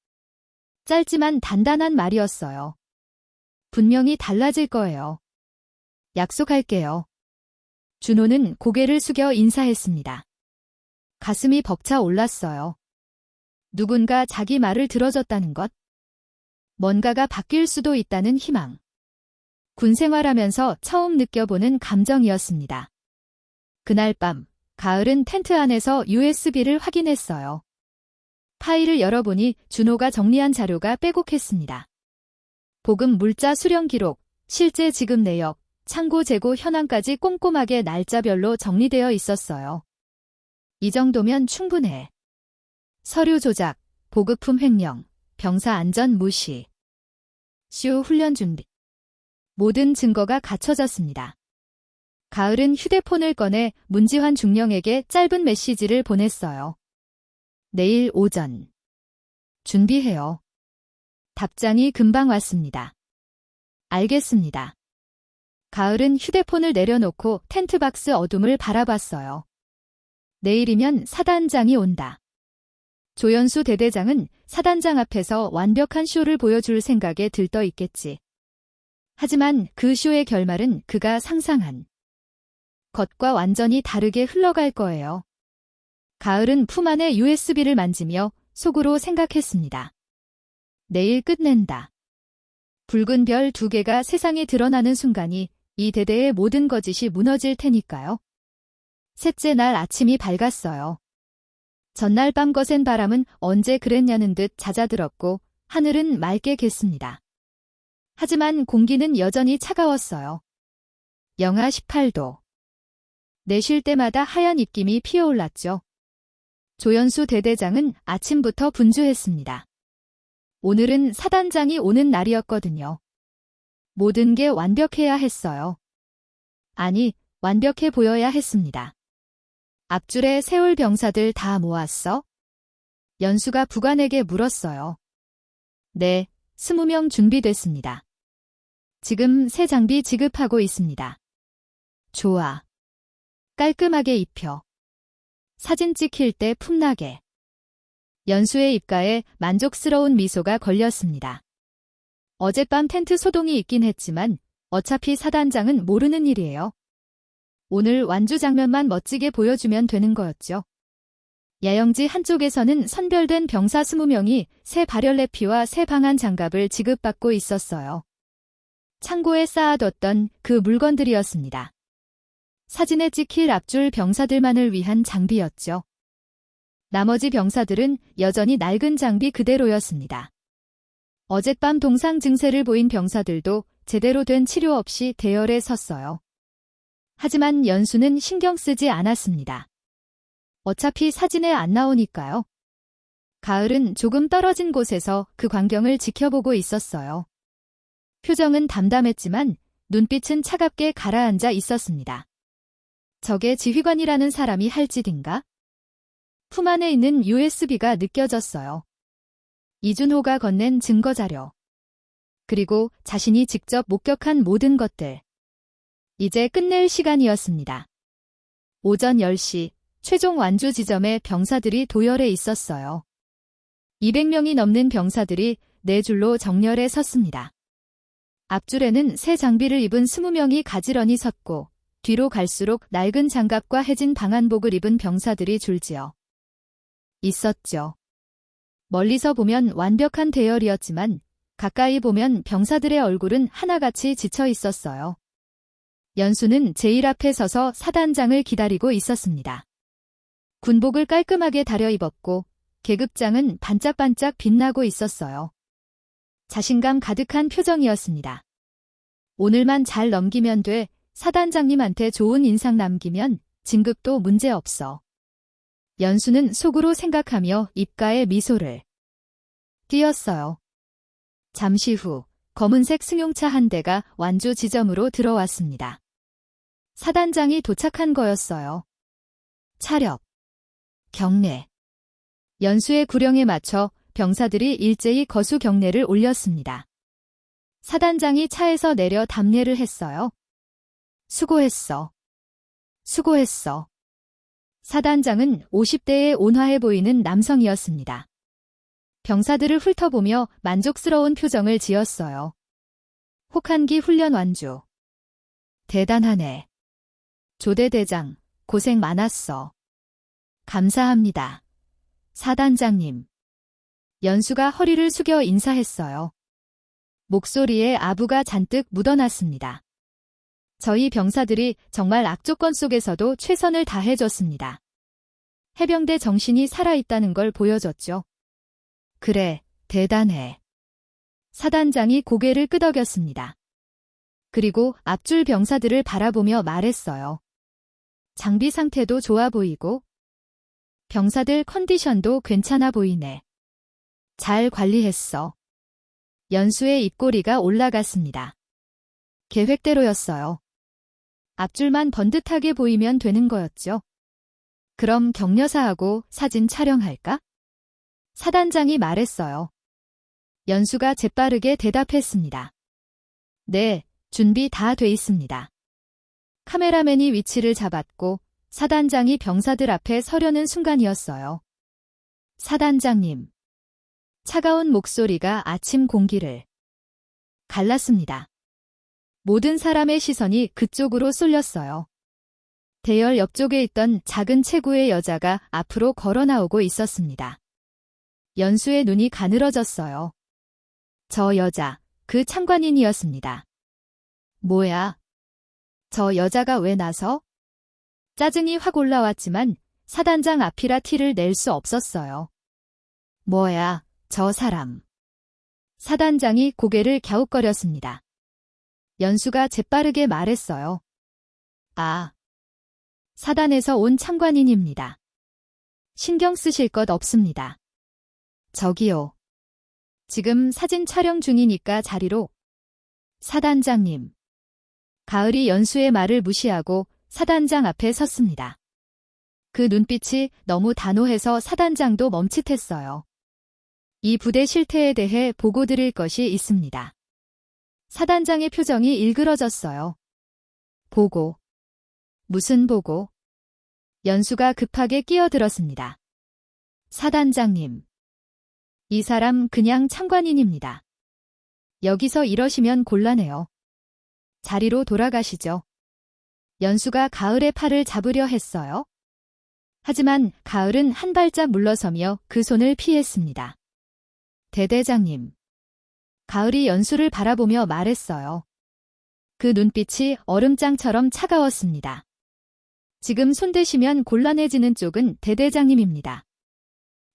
짧지만 단단한 말이었어요. 분명히 달라질 거예요. 약속할게요. 준호는 고개를 숙여 인사했습니다. 가슴이 벅차 올랐어요. 누군가 자기 말을 들어줬다는 것. 뭔가가 바뀔 수도 있다는 희망. 군 생활하면서 처음 느껴보는 감정이었습니다. 그날 밤, 가을은 텐트 안에서 USB를 확인했어요. 파일을 열어보니 준호가 정리한 자료가 빼곡했습니다. 보급 물자 수령 기록, 실제 지급 내역, 창고 재고 현황까지 꼼꼼하게 날짜별로 정리되어 있었어요. 이 정도면 충분해. 서류 조작, 보급품 횡령, 병사 안전 무시, 시우 훈련 준비. 모든 증거가 갖춰졌습니다. 가을은 휴대폰을 꺼내 문지환 중령에게 짧은 메시지를 보냈어요. 내일 오전. 준비해요. 답장이 금방 왔습니다. 알겠습니다. 가을은 휴대폰을 내려놓고 텐트박스 어둠을 바라봤어요. 내일이면 사단장이 온다. 조연수 대대장은 사단장 앞에서 완벽한 쇼를 보여줄 생각에 들떠 있겠지. 하지만 그 쇼의 결말은 그가 상상한 것과 완전히 다르게 흘러갈 거예요. 가을은 품 안에 USB를 만지며 속으로 생각했습니다. 내일 끝낸다. 붉은 별 2개가 세상에 드러나는 순간이 이 대대의 모든 거짓이 무너질 테니까요. 셋째 날 아침이 밝았어요. 전날 밤 거센 바람은 언제 그랬냐는 듯 잦아들었고 하늘은 맑게 갰습니다. 하지만 공기는 여전히 차가웠어요. 영하 18도. 내쉴 때마다 하얀 입김이 피어올랐죠. 조연수 대대장은 아침부터 분주했습니다. 오늘은 사단장이 오는 날이었거든요. 모든 게 완벽해야 했어요. 아니, 완벽해 보여야 했습니다. 앞줄에 세울 병사들 다 모았어? 연수가 부관에게 물었어요. 네, 20명 준비됐습니다. 지금 새 장비 지급하고 있습니다. 좋아. 깔끔하게 입혀. 사진 찍힐 때 품나게. 연수의 입가에 만족스러운 미소가 걸렸습니다. 어젯밤 텐트 소동이 있긴 했지만 어차피 사단장은 모르는 일이에요. 오늘 완주 장면만 멋지게 보여주면 되는 거였죠. 야영지 한쪽에서는 선별된 병사 20명이 새 발열레피와 새 방한 장갑을 지급받고 있었어요. 창고에 쌓아뒀던 그 물건들이었습니다. 사진에 찍힐 앞줄 병사들만을 위한 장비였죠. 나머지 병사들은 여전히 낡은 장비 그대로였습니다. 어젯밤 동상 증세를 보인 병사들도 제대로 된 치료 없이 대열에 섰어요. 하지만 연수는 신경 쓰지 않았습니다. 어차피 사진에 안 나오니까요. 가을은 조금 떨어진 곳에서 그 광경을 지켜보고 있었어요. 표정은 담담했지만 눈빛은 차갑게 가라앉아 있었습니다. 저게 지휘관이라는 사람이 할 짓인가? 품 안에 있는 USB가 느껴졌어요. 이준호가 건넨 증거자료. 그리고 자신이 직접 목격한 모든 것들. 이제 끝낼 시간이었습니다. 오전 10시 최종 완주 지점에 병사들이 도열해 있었어요. 200명이 넘는 병사들이 4줄로 정렬해 섰습니다. 앞줄에는 새 장비를 입은 20명이 가지런히 섰고 뒤로 갈수록 낡은 장갑과 해진 방한복을 입은 병사들이 줄지어 있었죠. 멀리서 보면 완벽한 대열이었지만 가까이 보면 병사들의 얼굴은 하나같이 지쳐 있었어요. 연수는 제일 앞에 서서 사단장을 기다리고 있었습니다. 군복을 깔끔하게 다려 입었고 계급장은 반짝반짝 빛나고 있었어요. 자신감 가득한 표정이었습니다. 오늘만 잘 넘기면 돼. 사단장님한테 좋은 인상 남기면 진급도 문제없어. 연수는 속으로 생각하며 입가에 미소를 띄었어요. 잠시 후 검은색 승용차 한 대가 완주 지점으로 들어왔습니다. 사단장이 도착한 거였어요. 차렷, 경례. 연수의 구령에 맞춰 병사들이 일제히 거수 경례를 올렸습니다. 사단장이 차에서 내려 답례를 했어요. 수고했어. 수고했어. 사단장은 50대에 온화해 보이는 남성이었습니다. 병사들을 훑어보며 만족스러운 표정을 지었어요. 혹한기 훈련 완주. 대단하네. 조대대장, 고생 많았어. 감사합니다. 사단장님. 연수가 허리를 숙여 인사했어요. 목소리에 아부가 잔뜩 묻어났습니다. 저희 병사들이 정말 악조건 속에서도 최선을 다해줬습니다. 해병대 정신이 살아있다는 걸 보여줬죠. 그래, 대단해. 사단장이 고개를 끄덕였습니다. 그리고 앞줄 병사들을 바라보며 말했어요. 장비 상태도 좋아 보이고 병사들 컨디션도 괜찮아 보이네. 잘 관리했어. 연수의 입꼬리가 올라갔습니다. 계획대로였어요. 앞줄만 번듯하게 보이면 되는 거였죠. 그럼 격려사하고 사진 촬영할까? 사단장이 말했어요. 연수가 재빠르게 대답했습니다. 네, 준비 다 돼 있습니다. 카메라맨이 위치를 잡았고 사단장이 병사들 앞에 서려는 순간이었어요. 사단장님. 차가운 목소리가 아침 공기를 갈랐습니다. 모든 사람의 시선이 그쪽으로 쏠렸어요. 대열 옆쪽에 있던 작은 체구의 여자가 앞으로 걸어 나오고 있었습니다. 연수의 눈이 가늘어졌어요. 저 여자, 그 참관인이었습니다. 뭐야? 저 여자가 왜 나서? 짜증이 확 올라왔지만 사단장 앞이라 티를 낼 수 없었어요. 뭐야, 저 사람. 사단장이 고개를 갸웃거렸습니다. 연수가 재빠르게 말했어요. 아, 사단에서 온 참관인입니다. 신경 쓰실 것 없습니다. 저기요. 지금 사진 촬영 중이니까 자리로. 사단장님. 가을이 연수의 말을 무시하고 사단장 앞에 섰습니다. 그 눈빛이 너무 단호해서 사단장도 멈칫했어요. 이 부대 실태에 대해 보고 드릴 것이 있습니다. 사단장의 표정이 일그러졌어요. 보고. 무슨 보고? 연수가 급하게 끼어들었습니다. 사단장님. 이 사람 그냥 참관인입니다. 여기서 이러시면 곤란해요. 자리로 돌아가시죠. 연수가 가을의 팔을 잡으려 했어요. 하지만 가을은 한 발짝 물러서며 그 손을 피했습니다. 대대장님. 가을이 연수를 바라보며 말했어요. 그 눈빛이 얼음장처럼 차가웠습니다. 지금 손대시면 곤란해지는 쪽은 대대장님입니다.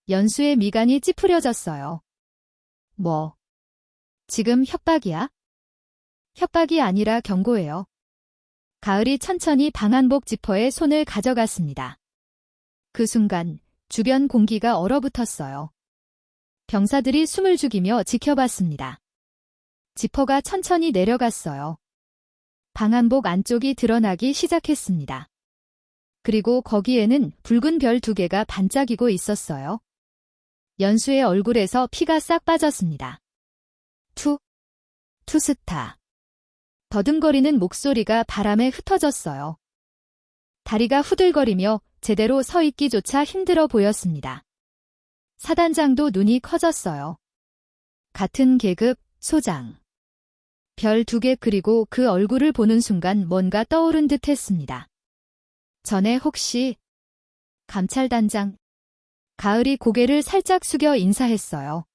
연수의 미간이 찌푸려졌어요. 뭐? 지금 협박이야? 협박이 아니라 경고예요. 가을이 천천히 방한복 지퍼에 손을 가져갔습니다. 그 순간 주변 공기가 얼어붙었어요. 병사들이 숨을 죽이며 지켜봤습니다. 지퍼가 천천히 내려갔어요. 방한복 안쪽이 드러나기 시작했습니다. 그리고 거기에는 붉은 별 2개가 반짝이고 있었어요. 연수의 얼굴에서 피가 싹 빠졌습니다. 투스타. 더듬거리는 목소리가 바람에 흩어졌어요. 다리가 후들거리며 제대로 서 있기조차 힘들어 보였습니다. 사단장도 눈이 커졌어요. 같은 계급, 소장. 별 2개 그리고 그 얼굴을 보는 순간 뭔가 떠오른 듯 했습니다. 전에 혹시 감찰단장. 가을이 고개를 살짝 숙여 인사했어요.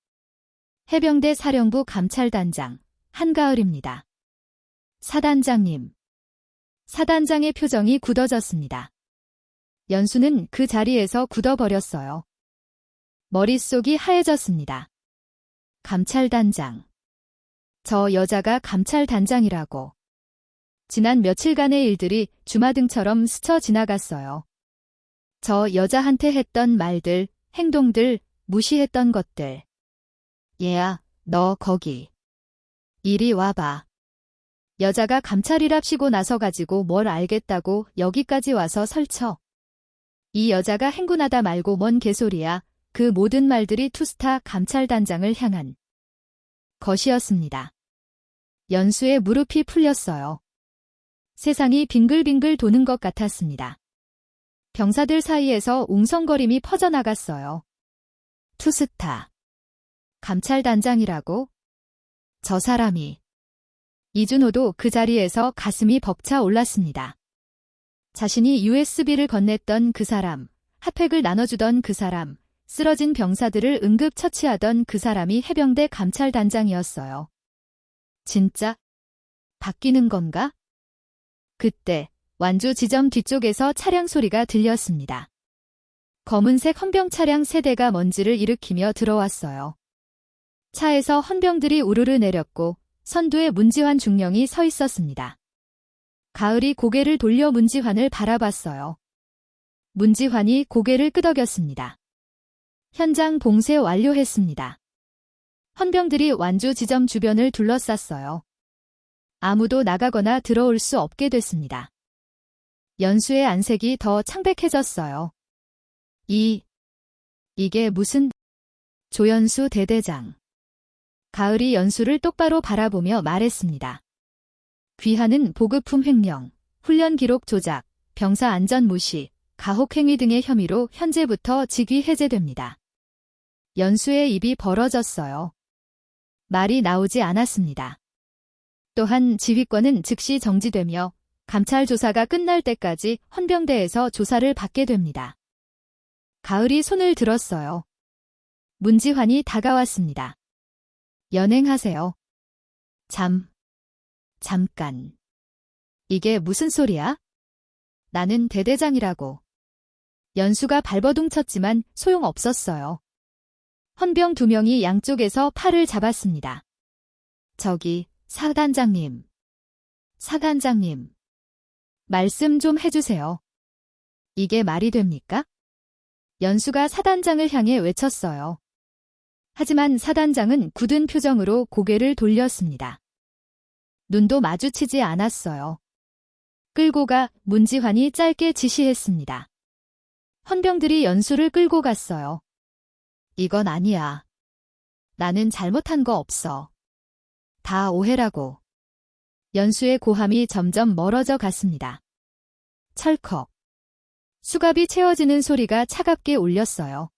해병대 사령부 감찰단장 한가을입니다. 사단장님. 사단장의 표정이 굳어졌습니다. 연수는 그 자리에서 굳어버렸어요. 머릿속이 하얘졌습니다. 감찰단장. 저 여자가 감찰단장이라고. 지난 며칠간의 일들이 주마등처럼 스쳐 지나갔어요. 저 여자한테 했던 말들, 행동들, 무시했던 것들. 얘야, 너 거기. 이리 와봐. 여자가 감찰이랍시고 나서 가지고 뭘 알겠다고 여기까지 와서 설쳐. 이 여자가 행군하다 말고 뭔 개소리야. 그 모든 말들이 투스타 감찰단장을 향한 것이었습니다. 연수의 무릎이 풀렸어요. 세상이 빙글빙글 도는 것 같았습니다. 병사들 사이에서 웅성거림이 퍼져나갔어요. 투스타. 감찰단장이라고? 저 사람이. 이준호도 그 자리에서 가슴이 벅차 올랐습니다. 자신이 USB를 건넸던 그 사람, 핫팩을 나눠주던 그 사람, 쓰러진 병사들을 응급처치하던 그 사람이 해병대 감찰단장이었어요. 진짜? 바뀌는 건가? 그때 완주 지점 뒤쪽에서 차량 소리가 들렸습니다. 검은색 헌병 차량 3대가 먼지를 일으키며 들어왔어요. 차에서 헌병들이 우르르 내렸고 선두에 문지환 중령이 서 있었습니다. 가을이 고개를 돌려 문지환을 바라봤어요. 문지환이 고개를 끄덕였습니다. 현장 봉쇄 완료했습니다. 헌병들이 완주 지점 주변을 둘러쌌어요. 아무도 나가거나 들어올 수 없게 됐습니다. 연수의 안색이 더 창백해졌어요. 이게 무슨... 조연수 대대장. 가을이 연수를 똑바로 바라보며 말했습니다. 귀하는 보급품 횡령, 훈련 기록 조작, 병사 안전 무시, 가혹행위 등의 혐의로 현재부터 직위 해제됩니다. 연수의 입이 벌어졌어요. 말이 나오지 않았습니다. 또한 지휘권은 즉시 정지되며 감찰 조사가 끝날 때까지 헌병대에서 조사를 받게 됩니다. 가을이 손을 들었어요. 문지환이 다가왔습니다. 연행하세요. 잠깐. 이게 무슨 소리야? 나는 대대장이라고. 연수가 발버둥 쳤지만 소용없었어요. 헌병 2명이 양쪽에서 팔을 잡았습니다. 저기, 사단장님. 말씀 좀 해주세요. 이게 말이 됩니까? 연수가 사단장을 향해 외쳤어요. 하지만 사단장은 굳은 표정으로 고개를 돌렸습니다. 눈도 마주치지 않았어요. 끌고 가 문지환이 짧게 지시했습니다. 헌병들이 연수를 끌고 갔어요. 이건 아니야. 나는 잘못한 거 없어. 다 오해라고. 연수의 고함이 점점 멀어져 갔습니다. 철컥. 수갑이 채워지는 소리가 차갑게 울렸어요.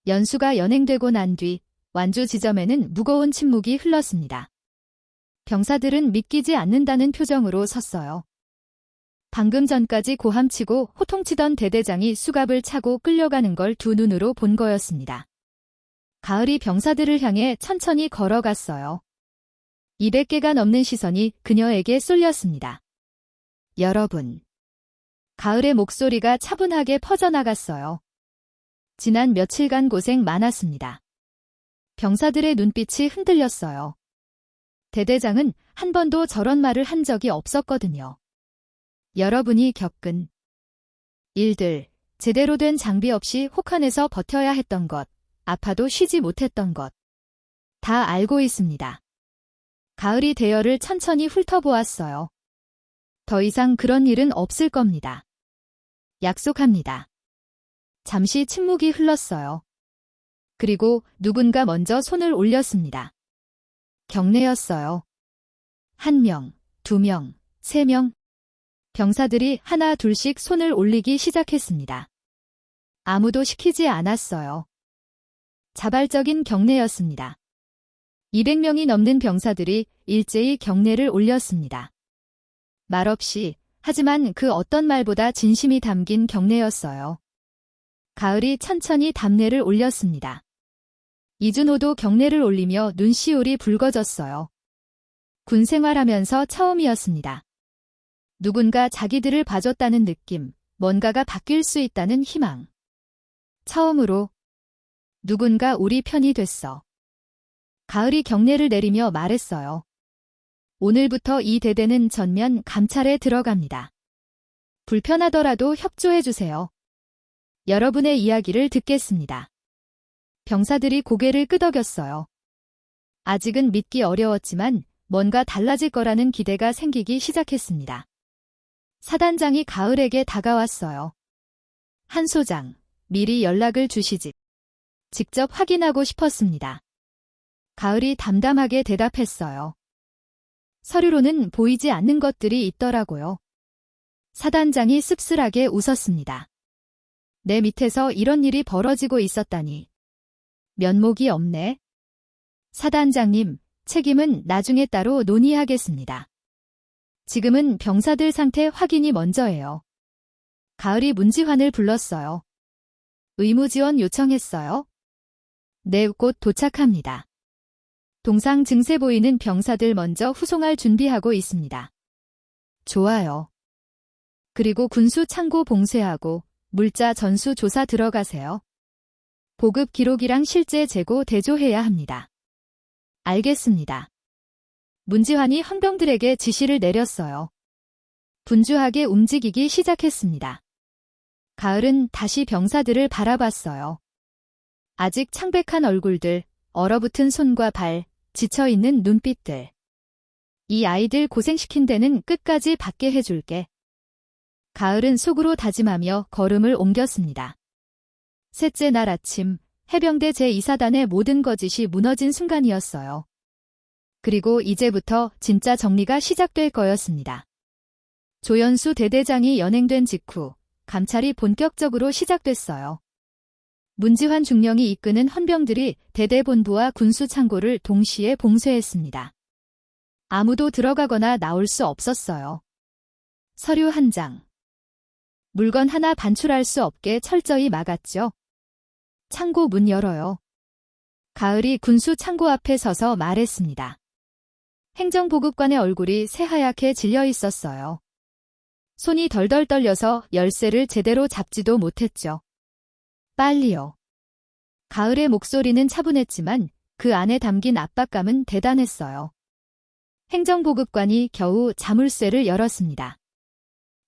연수가 연행되고 난 뒤 완주 지점에는 무거운 침묵이 흘렀습니다. 병사들은 믿기지 않는다는 표정으로 섰어요. 방금 전까지 고함치고 호통치던 대대장이 수갑을 차고 끌려가는 걸 두 눈으로 본 거였습니다. 가을이 병사들을 향해 천천히 걸어갔어요. 200개가 넘는 시선이 그녀에게 쏠렸습니다. 여러분. 가을의 목소리가 차분하게 퍼져나갔어요. 지난 며칠간 고생 많았습니다. 병사들의 눈빛이 흔들렸어요. 대대장은 한 번도 저런 말을 한 적이 없었거든요. 여러분이 겪은 일들, 제대로 된 장비 없이 혹한에서 버텨야 했던 것, 아파도 쉬지 못했던 것, 다 알고 있습니다. 가을이 대열을 천천히 훑어보았어요. 더 이상 그런 일은 없을 겁니다. 약속합니다. 잠시 침묵이 흘렀어요. 그리고 누군가 먼저 손을 올렸습니다. 경례였어요. 1명, 2명, 3명. 병사들이 하나 둘씩 손을 올리기 시작했습니다. 아무도 시키지 않았어요. 자발적인 경례였습니다. 200명이 넘는 병사들이 일제히 경례를 올렸습니다. 말없이, 하지만 그 어떤 말보다 진심이 담긴 경례였어요. 가을이 천천히 답례를 올렸습니다. 이준호도 경례를 올리며 눈시울이 붉어졌어요. 군 생활하면서 처음이었습니다. 누군가 자기들을 봐줬다는 느낌, 뭔가가 바뀔 수 있다는 희망. 처음으로 누군가 우리 편이 됐어. 가을이 경례를 내리며 말했어요. 오늘부터 이 대대는 전면 감찰에 들어갑니다. 불편하더라도 협조해주세요. 여러분의 이야기를 듣겠습니다. 병사들이 고개를 끄덕였어요. 아직은 믿기 어려웠지만 뭔가 달라질 거라는 기대가 생기기 시작했습니다. 사단장이 가을에게 다가왔어요. 한 소장, 미리 연락을 주시지. 직접 확인하고 싶었습니다. 가을이 담담하게 대답했어요. 서류로는 보이지 않는 것들이 있더라고요. 사단장이 씁쓸하게 웃었습니다. 내 밑에서 이런 일이 벌어지고 있었다니. 면목이 없네. 사단장님, 책임은 나중에 따로 논의하겠습니다. 지금은 병사들 상태 확인이 먼저예요. 가을이 문지환을 불렀어요. 의무 지원 요청했어요. 네, 곧 도착합니다. 동상 증세 보이는 병사들 먼저 후송할 준비하고 있습니다. 좋아요. 그리고 군수 창고 봉쇄하고 물자 전수 조사 들어가세요. 보급 기록이랑 실제 재고 대조해야 합니다. 알겠습니다. 문지환이 헌병들에게 지시를 내렸어요. 분주하게 움직이기 시작했습니다. 가을은 다시 병사들을 바라봤어요. 아직 창백한 얼굴들, 얼어붙은 손과 발, 지쳐있는 눈빛들. 이 아이들 고생시킨 데는 끝까지 받게 해줄게. 가을은 속으로 다짐하며 걸음을 옮겼습니다. 셋째 날 아침, 해병대 제2사단의 모든 거짓이 무너진 순간이었어요. 그리고 이제부터 진짜 정리가 시작될 거였습니다. 조연수 대대장이 연행된 직후 감찰이 본격적으로 시작됐어요. 문지환 중령이 이끄는 헌병들이 대대본부와 군수창고를 동시에 봉쇄했습니다. 아무도 들어가거나 나올 수 없었어요. 서류 한 장. 물건 하나 반출할 수 없게 철저히 막았죠. 창고 문 열어요. 가을이 군수 창고 앞에 서서 말했습니다. 행정보급관의 얼굴이 새하얗게 질려 있었어요. 손이 덜덜 떨려서 열쇠를 제대로 잡지도 못했죠. 빨리요. 가을의 목소리는 차분했지만 그 안에 담긴 압박감은 대단했어요. 행정보급관이 겨우 자물쇠를 열었습니다.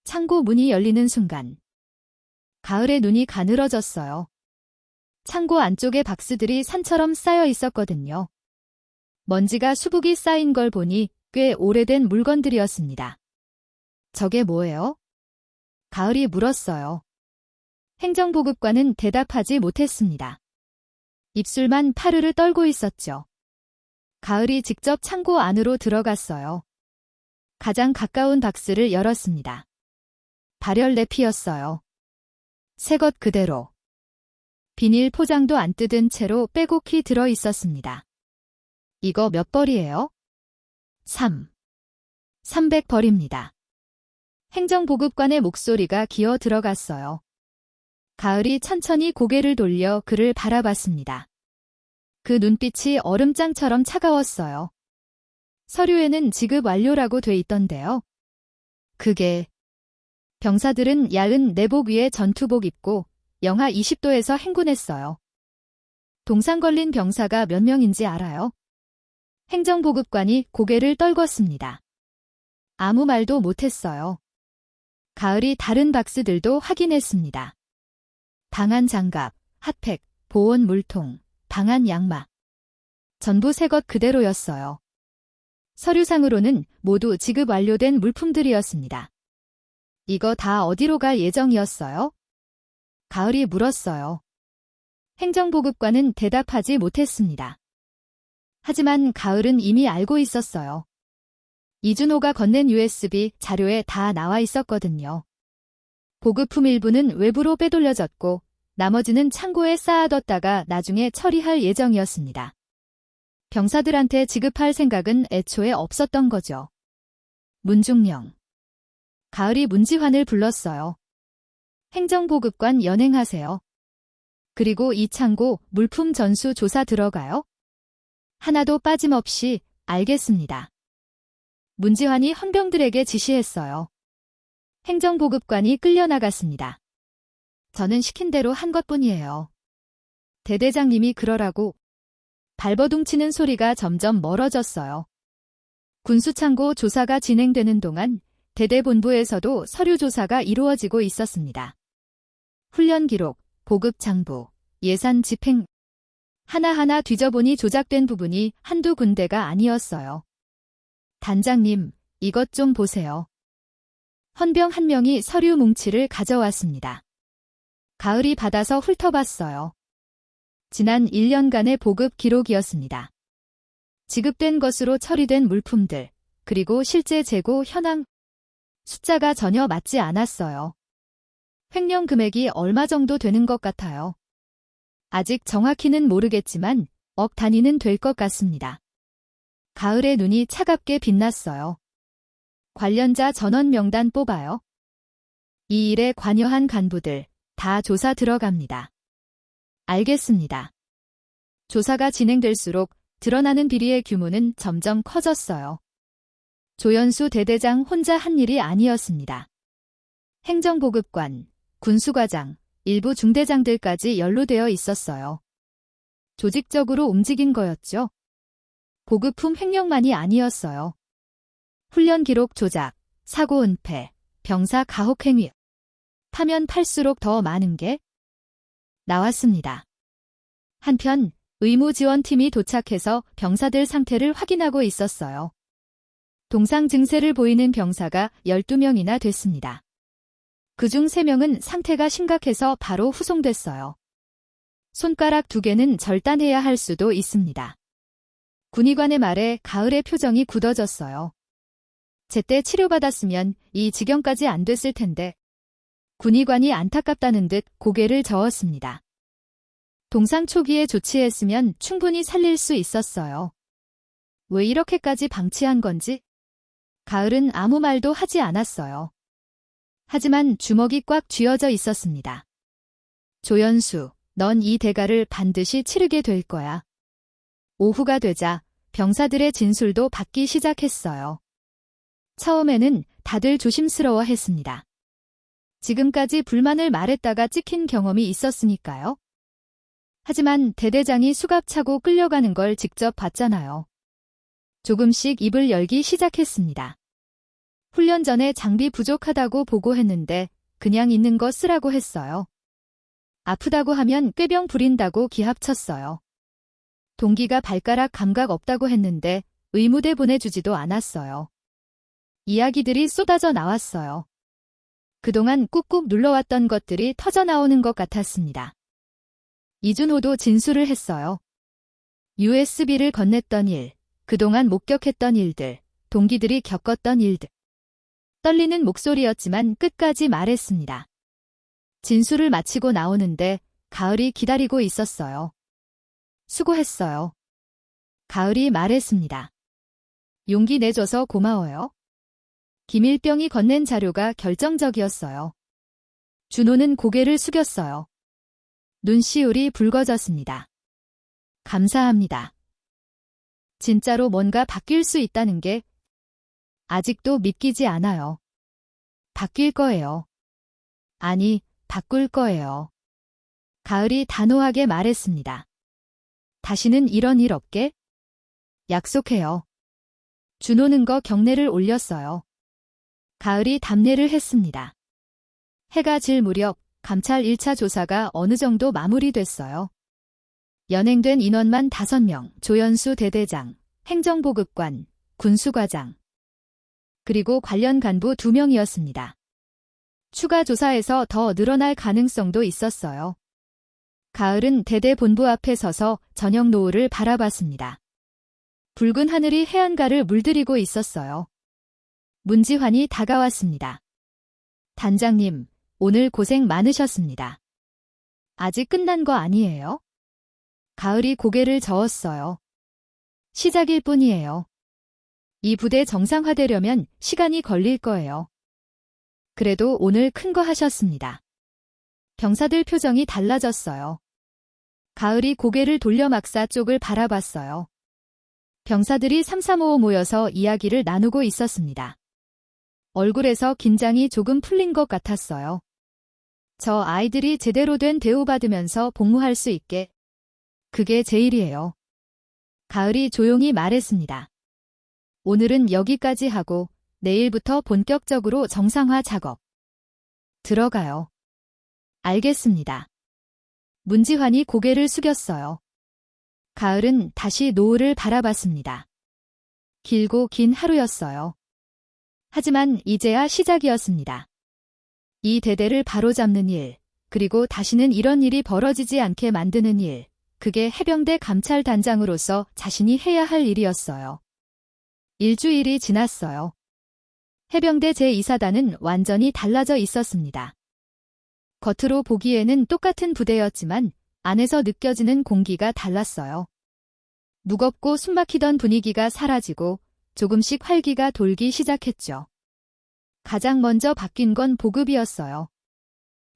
창고 문이 열리는 순간 가을의 눈이 가늘어졌어요. 창고 안쪽에 박스들이 산처럼 쌓여 있었거든요. 먼지가 수북이 쌓인 걸 보니 꽤 오래된 물건들이었습니다. 저게 뭐예요? 가을이 물었어요. 행정보급관은 대답하지 못했습니다. 입술만 파르르 떨고 있었죠. 가을이 직접 창고 안으로 들어갔어요. 가장 가까운 박스를 열었습니다. 발열레피였어요. 새 것 그대로. 비닐 포장도 안 뜯은 채로 빼곡히 들어 있었습니다. 이거 몇 벌이에요? 300벌입니다. 행정보급관의 목소리가 기어 들어갔어요. 가을이 천천히 고개를 돌려 그를 바라봤습니다. 그 눈빛이 얼음장처럼 차가웠어요. 서류에는 지급 완료라고 돼 있던데요. 그게 병사들은 야은 내복 위에 전투복 입고 영하 20도에서 행군했어요. 동상 걸린 병사가 몇 명인지 알아요? 행정보급관이 고개를 떨궜습니다. 아무 말도 못했어요. 가을이 다른 박스들도 확인했습니다. 방한 장갑, 핫팩, 보온 물통, 방한 양마. 전부 새 것 그대로였어요. 서류상으로는 모두 지급 완료된 물품들이었습니다. 이거 다 어디로 갈 예정이었어요? 가을이 물었어요. 행정보급관은 대답하지 못했습니다. 하지만 가을은 이미 알고 있었어요. 이준호가 건넨 USB 자료에 다 나와 있었거든요. 보급품 일부는 외부로 빼돌려졌고 나머지는 창고에 쌓아뒀다가 나중에 처리할 예정이었습니다. 병사들한테 지급할 생각은 애초에 없었던 거죠. 문중령. 가을이 문지환을 불렀어요. 행정보급관 연행하세요. 그리고 이 창고 물품 전수 조사 들어가요? 하나도 빠짐없이. 알겠습니다. 문지환이 헌병들에게 지시했어요. 행정보급관이 끌려나갔습니다. 저는 시킨 대로 한 것뿐이에요. 대대장님이 그러라고. 발버둥 치는 소리가 점점 멀어졌어요. 군수창고 조사가 진행되는 동안 대대본부에서도 서류 조사가 이루어지고 있었습니다. 훈련 기록, 보급 장부, 예산 집행. 하나하나 뒤져보니 조작된 부분이 한두 군데가 아니었어요. 단장님, 이것 좀 보세요. 헌병 한 명이 서류 뭉치를 가져왔습니다. 가을이 받아서 훑어봤어요. 지난 1년간의 보급 기록이었습니다. 지급된 것으로 처리된 물품들, 그리고 실제 재고 현황. 숫자가 전혀 맞지 않았어요. 횡령 금액이 얼마 정도 되는 것 같아요. 아직 정확히는 모르겠지만 억 단위는 될 것 같습니다. 가을의 눈이 차갑게 빛났어요. 관련자 전원 명단 뽑아요. 이 일에 관여한 간부들 다 조사 들어갑니다. 알겠습니다. 조사가 진행될수록 드러나는 비리의 규모는 점점 커졌어요. 조연수 대대장 혼자 한 일이 아니었습니다. 행정보급관, 군수과장, 일부 중대장들까지 연루되어 있었어요. 조직적으로 움직인 거였죠. 보급품 횡령만이 아니었어요. 훈련 기록 조작, 사고 은폐, 병사 가혹행위. 파면 팔수록 더 많은 게 나왔습니다. 한편 의무지원팀이 도착해서 병사들 상태를 확인하고 있었어요. 동상 증세를 보이는 병사가 12명이나 됐습니다. 그중 3명은 상태가 심각해서 바로 후송됐어요. 손가락 2개는 절단해야 할 수도 있습니다. 군의관의 말에 가을의 표정이 굳어졌어요. 제때 치료받았으면 이 지경까지 안 됐을 텐데. 군의관이 안타깝다는 듯 고개를 저었습니다. 동상 초기에 조치했으면 충분히 살릴 수 있었어요. 왜 이렇게까지 방치한 건지? 가을은 아무 말도 하지 않았어요. 하지만 주먹이 꽉 쥐어져 있었습니다. 조연수, 넌 이 대가를 반드시 치르게 될 거야. 오후가 되자 병사들의 진술도 받기 시작했어요. 처음에는 다들 조심스러워 했습니다. 지금까지 불만을 말했다가 찍힌 경험이 있었으니까요. 하지만 대대장이 수갑차고 끌려가는 걸 직접 봤잖아요. 조금씩 입을 열기 시작했습니다. 훈련 전에 장비 부족하다고 보고했는데 그냥 있는 거 쓰라고 했어요. 아프다고 하면 꾀병 부린다고 기합쳤어요. 동기가 발가락 감각 없다고 했는데 의무대 보내주지도 않았어요. 이야기들이 쏟아져 나왔어요. 그동안 꾹꾹 눌러왔던 것들이 터져나오는 것 같았습니다. 이준호도 진술을 했어요. USB를 건넸던 일, 그동안 목격했던 일들, 동기들이 겪었던 일들. 떨리는 목소리였지만 끝까지 말했습니다. 진술을 마치고 나오는데 가을이 기다리고 있었어요. 수고했어요. 가을이 말했습니다. 용기 내줘서 고마워요. 김일병이 건넨 자료가 결정적이었어요. 준호는 고개를 숙였어요. 눈시울이 붉어졌습니다. 감사합니다. 진짜로 뭔가 바뀔 수 있다는 게 아직도 믿기지 않아요. 바뀔 거예요. 아니, 바꿀 거예요. 가을이 단호하게 말했습니다. 다시는 이런 일 없게? 약속해요. 준호는 거 경례를 올렸어요. 가을이 답례를 했습니다. 해가 질 무렵 감찰 1차 조사가 어느 정도 마무리됐어요. 연행된 인원만 5명, 조연수 대대장, 행정보급관, 군수과장, 그리고 관련 간부 2명이었습니다. 추가 조사에서 더 늘어날 가능성도 있었어요. 가을은 대대 본부 앞에 서서 저녁 노을을 바라봤습니다. 붉은 하늘이 해안가를 물들이고 있었어요. 문지환이 다가왔습니다. 단장님, 오늘 고생 많으셨습니다. 아직 끝난 거 아니에요? 가을이 고개를 저었어요. 시작일 뿐이에요. 이 부대 정상화되려면 시간이 걸릴 거예요. 그래도 오늘 큰 거 하셨습니다. 병사들 표정이 달라졌어요. 가을이 고개를 돌려 막사 쪽을 바라봤어요. 병사들이 3-3-5 모여서 이야기를 나누고 있었습니다. 얼굴에서 긴장이 조금 풀린 것 같았어요. 저 아이들이 제대로 된 대우받으면서 복무할 수 있게. 그게 제일이에요. 가을이 조용히 말했습니다. 오늘은 여기까지 하고 내일부터 본격적으로 정상화 작업. 들어가요. 알겠습니다. 문지환이 고개를 숙였어요. 가을은 다시 노을을 바라봤습니다. 길고 긴 하루였어요. 하지만 이제야 시작이었습니다. 이 대대를 바로잡는 일, 그리고 다시는 이런 일이 벌어지지 않게 만드는 일, 그게 해병대 감찰단장으로서 자신이 해야 할 일이었어요. 일주일이 지났어요. 해병대 제2사단은 완전히 달라져 있었습니다. 겉으로 보기에는 똑같은 부대였지만 안에서 느껴지는 공기가 달랐어요. 무겁고 숨막히던 분위기가 사라지고 조금씩 활기가 돌기 시작했죠. 가장 먼저 바뀐 건 보급이었어요.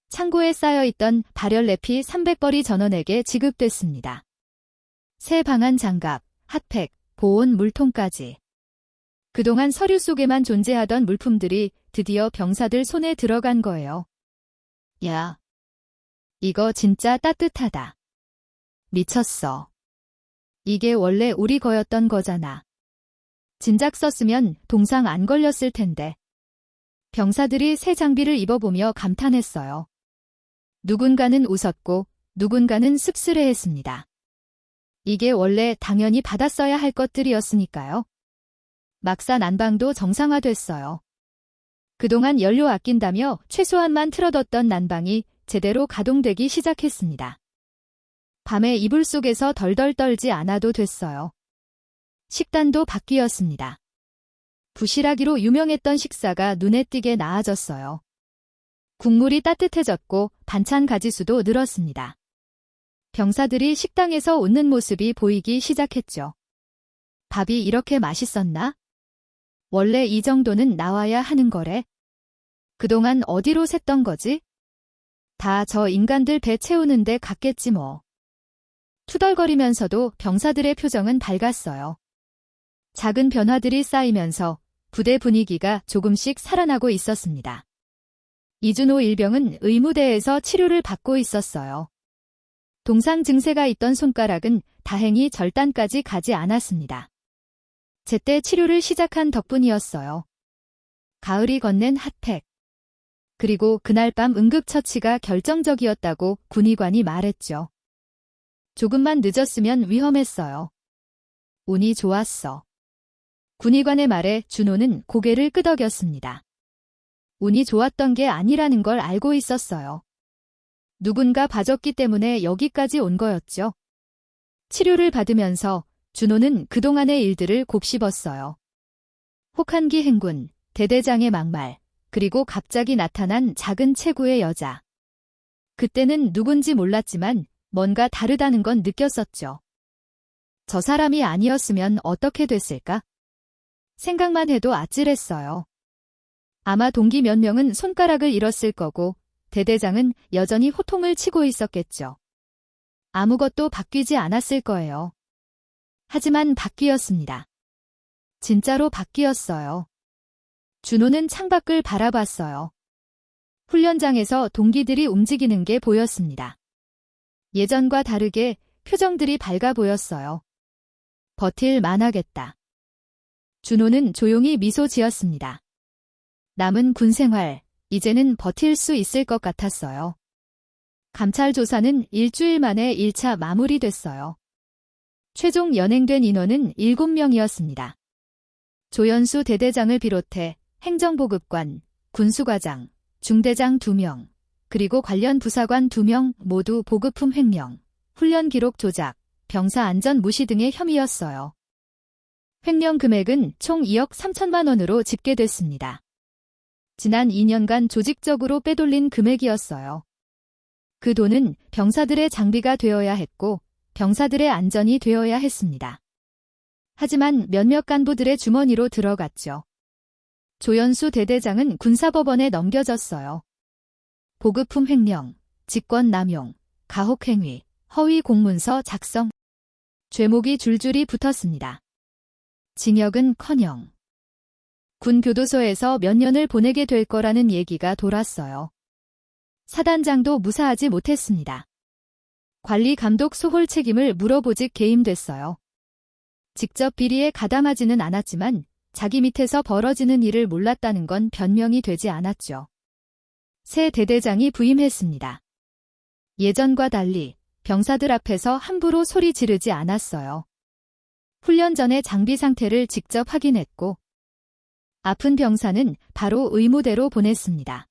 창고에 쌓여있던 발열레피 300벌이 전원에게 지급됐습니다. 새 방한 장갑, 핫팩, 보온 물통까지. 그동안 서류 속에만 존재하던 물품들이 드디어 병사들 손에 들어간 거예요. 야, 이거 진짜 따뜻하다. 미쳤어. 이게 원래 우리 거였던 거잖아. 진작 썼으면 동상 안 걸렸을 텐데. 병사들이 새 장비를 입어보며 감탄했어요. 누군가는 웃었고 누군가는 씁쓸해했습니다. 이게 원래 당연히 받았어야 할 것들이었으니까요. 막사 난방도 정상화됐어요. 그동안 연료 아낀다며 최소한만 틀어뒀던 난방이 제대로 가동되기 시작했습니다. 밤에 이불 속에서 덜덜 떨지 않아도 됐어요. 식단도 바뀌었습니다. 부실하기로 유명했던 식사가 눈에 띄게 나아졌어요. 국물이 따뜻해졌고 반찬 가지수도 늘었습니다. 병사들이 식당에서 웃는 모습이 보이기 시작했죠. 밥이 이렇게 맛있었나? 원래 이 정도는 나와야 하는 거래. 그동안 어디로 샜던 거지? 다 저 인간들 배 채우는데 갔겠지 뭐. 투덜거리면서도 병사들의 표정은 밝았어요. 작은 변화들이 쌓이면서 부대 분위기가 조금씩 살아나고 있었습니다. 이준호 일병은 의무대에서 치료를 받고 있었어요. 동상 증세가 있던 손가락은 다행히 절단까지 가지 않았습니다. 제때 치료를 시작한 덕분이었어요. 가을이 건넨 핫팩. 그리고 그날 밤 응급처치가 결정적이었다고 군의관이 말했죠. 조금만 늦었으면 위험했어요. 운이 좋았어. 군의관의 말에 준호는 고개를 끄덕였습니다. 운이 좋았던 게 아니라는 걸 알고 있었어요. 누군가 봐줬기 때문에 여기까지 온 거였죠. 치료를 받으면서 준호는 그동안의 일들을 곱씹었어요. 혹한기 행군, 대대장의 막말, 그리고 갑자기 나타난 작은 체구의 여자. 그때는 누군지 몰랐지만 뭔가 다르다는 건 느꼈었죠. 저 사람이 아니었으면 어떻게 됐을까? 생각만 해도 아찔했어요. 아마 동기 몇 명은 손가락을 잃었을 거고 대대장은 여전히 호통을 치고 있었겠죠. 아무것도 바뀌지 않았을 거예요. 하지만 바뀌었습니다. 진짜로 바뀌었어요. 준호는 창밖을 바라봤어요. 훈련장에서 동기들이 움직이는 게 보였습니다. 예전과 다르게 표정들이 밝아 보였어요. 버틸 만하겠다. 준호는 조용히 미소 지었습니다. 남은 군 생활, 이제는 버틸 수 있을 것 같았어요. 감찰 조사는 일주일 만에 1차 마무리됐어요. 최종 연행된 인원은 7명이었습니다. 조연수 대대장을 비롯해 행정보급관, 군수과장, 중대장 2명, 그리고 관련 부사관 2명 모두 보급품 횡령, 훈련 기록 조작, 병사 안전 무시 등의 혐의였어요. 횡령 금액은 총 2억 3천만 원으로 집계됐습니다. 지난 2년간 조직적으로 빼돌린 금액이었어요. 그 돈은 병사들의 장비가 되어야 했고 병사들의 안전이 되어야 했습니다. 하지만 몇몇 간부들의 주머니로 들어갔죠. 조연수 대대장은 군사법원에 넘겨졌어요. 보급품 횡령, 직권 남용, 가혹행위, 허위 공문서 작성, 죄목이 줄줄이 붙었습니다. 징역은커녕 군 교도소에서 몇 년을 보내게 될 거라는 얘기가 돌았어요. 사단장도 무사하지 못했습니다. 관리 감독 소홀 책임을 물어보직 개임됐어요. 직접 비리에 가담하지는 않았지만 자기 밑에서 벌어지는 일을 몰랐다는 건 변명이 되지 않았죠. 새 대대장이 부임했습니다. 예전과 달리 병사들 앞에서 함부로 소리 지르지 않았어요. 훈련 전에 장비 상태를 직접 확인했고 아픈 병사는 바로 의무대로 보냈습니다.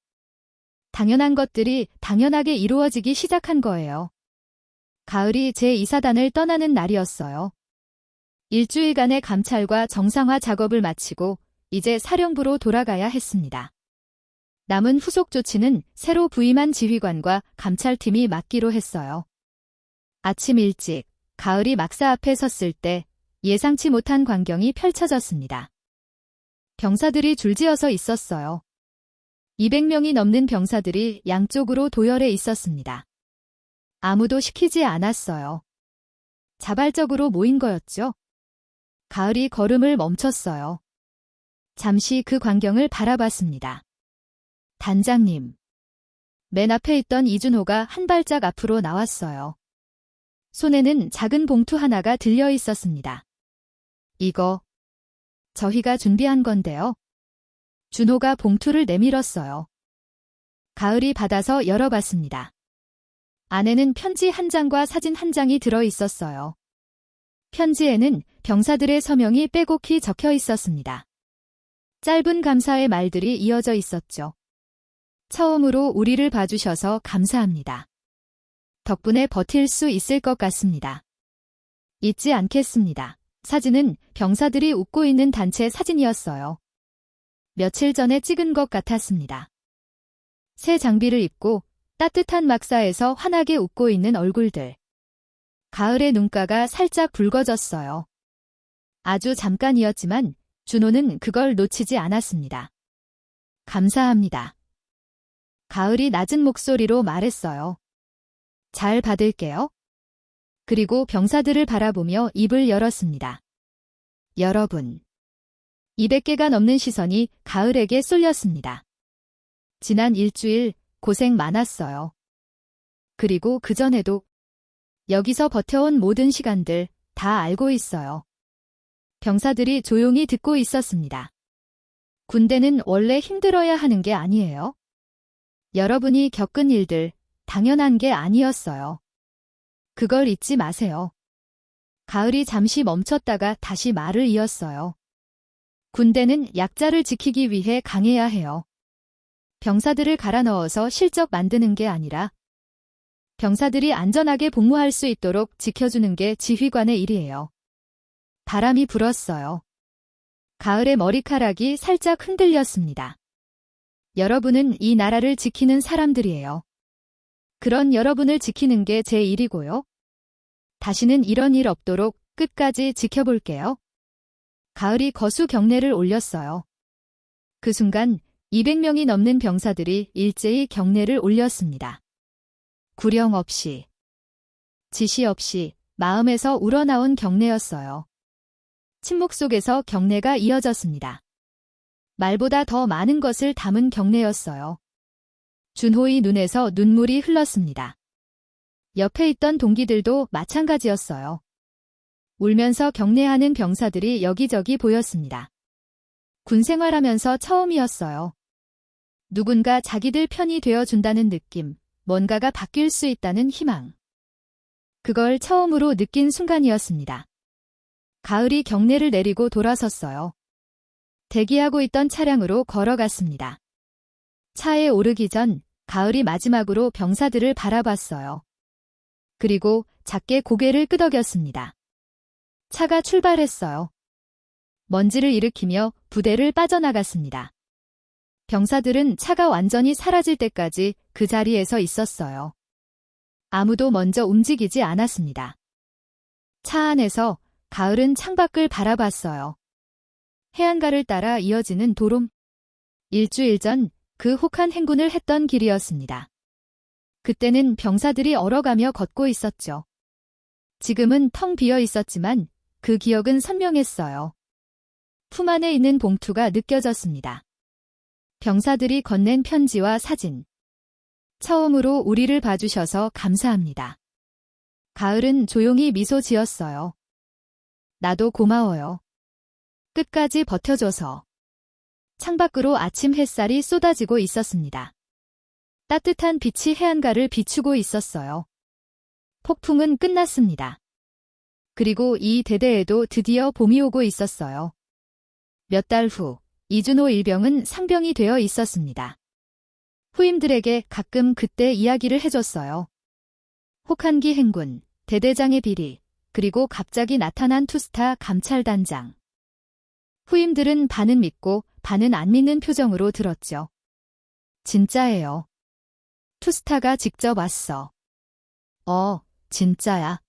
당연한 것들이 당연하게 이루어지기 시작한 거예요. 가을이 제2사단을 떠나는 날이었어요. 일주일간의 감찰과 정상화 작업을 마치고 이제 사령부로 돌아가야 했습니다. 남은 후속 조치는 새로 부임한 지휘관과 감찰팀이 맡기로 했어요. 아침 일찍 가을이 막사 앞에 섰을 때 예상치 못한 광경이 펼쳐졌습니다. 병사들이 줄지어서 있었어요. 200명이 넘는 병사들이 양쪽으로 도열해 있었습니다. 아무도 시키지 않았어요. 자발적으로 모인 거였죠. 가을이 걸음을 멈췄어요. 잠시 그 광경을 바라봤습니다. 단장님. 맨 앞에 있던 이준호가 한 발짝 앞으로 나왔어요. 손에는 작은 봉투 하나가 들려 있었습니다. 이거 저희가 준비한 건데요. 준호가 봉투를 내밀었어요. 가을이 받아서 열어봤습니다. 안에는 편지 한 장과 사진 한 장이 들어 있었어요. 편지에는 병사들의 서명이 빼곡히 적혀 있었습니다. 짧은 감사의 말들이 이어져 있었죠. 처음으로 우리를 봐주셔서 감사합니다. 덕분에 버틸 수 있을 것 같습니다. 잊지 않겠습니다. 사진은 병사들이 웃고 있는 단체 사진이었어요. 며칠 전에 찍은 것 같았습니다. 새 장비를 입고 따뜻한 막사에서 환하게 웃고 있는 얼굴들. 가을의 눈가가 살짝 붉어졌어요. 아주 잠깐이었지만 준호는 그걸 놓치지 않았습니다. 감사합니다. 가을이 낮은 목소리로 말했어요. 잘 받을게요. 그리고 병사들을 바라보며 입을 열었습니다. 여러분. 200개가 넘는 시선이 가을에게 쏠렸습니다. 지난 일주일 고생 많았어요. 그리고 그전에도 여기서 버텨온 모든 시간들 다 알고 있어요. 병사들이 조용히 듣고 있었습니다. 군대는 원래 힘들어야 하는 게 아니에요. 여러분이 겪은 일들 당연한 게 아니었어요. 그걸 잊지 마세요. 가을이 잠시 멈췄다가 다시 말을 이었어요. 군대는 약자를 지키기 위해 강해야 해요. 병사들을 갈아 넣어서 실적 만드는 게 아니라 병사들이 안전하게 복무할 수 있도록 지켜주는 게 지휘관의 일이에요. 바람이 불었어요. 가을의 머리카락이 살짝 흔들렸습니다. 여러분은 이 나라를 지키는 사람들이에요. 그런 여러분을 지키는 게 제 일이고요. 다시는 이런 일 없도록 끝까지 지켜볼게요. 가을이 거수 경례를 올렸어요. 그 순간 200명이 넘는 병사들이 일제히 경례를 올렸습니다. 구령 없이, 지시 없이 마음에서 우러나온 경례였어요. 침묵 속에서 경례가 이어졌습니다. 말보다 더 많은 것을 담은 경례였어요. 준호의 눈에서 눈물이 흘렀습니다. 옆에 있던 동기들도 마찬가지였어요. 울면서 경례하는 병사들이 여기저기 보였습니다. 군 생활하면서 처음이었어요. 누군가 자기들 편이 되어준다는 느낌, 뭔가가 바뀔 수 있다는 희망. 그걸 처음으로 느낀 순간이었습니다. 가을이 경례를 내리고 돌아섰어요. 대기하고 있던 차량으로 걸어갔습니다. 차에 오르기 전 가을이 마지막으로 병사들을 바라봤어요. 그리고 작게 고개를 끄덕였습니다. 차가 출발했어요. 먼지를 일으키며 부대를 빠져나갔습니다. 병사들은 차가 완전히 사라질 때까지 그 자리에서 있었어요. 아무도 먼저 움직이지 않았습니다. 차 안에서 가을은 창밖을 바라봤어요. 해안가를 따라 이어지는 도로. 일주일 전 그 혹한 행군을 했던 길이었습니다. 그때는 병사들이 얼어가며 걷고 있었죠. 지금은 텅 비어 있었지만 그 기억은 선명했어요. 품 안에 있는 봉투가 느껴졌습니다. 병사들이 건넨 편지와 사진. 처음으로 우리를 봐주셔서 감사합니다. 가을은 조용히 미소 지었어요. 나도 고마워요. 끝까지 버텨줘서. 창밖으로 아침 햇살이 쏟아지고 있었습니다. 따뜻한 빛이 해안가를 비추고 있었어요. 폭풍은 끝났습니다. 그리고 이 대대에도 드디어 봄이 오고 있었어요. 몇 달 후, 이준호 일병은 상병이 되어 있었습니다. 후임들에게 가끔 그때 이야기를 해줬어요. 혹한기 행군, 대대장의 비리, 그리고 갑자기 나타난 투스타 감찰단장. 후임들은 반은 믿고 반은 안 믿는 표정으로 들었죠. 진짜예요. 투스타가 직접 왔어. 진짜야.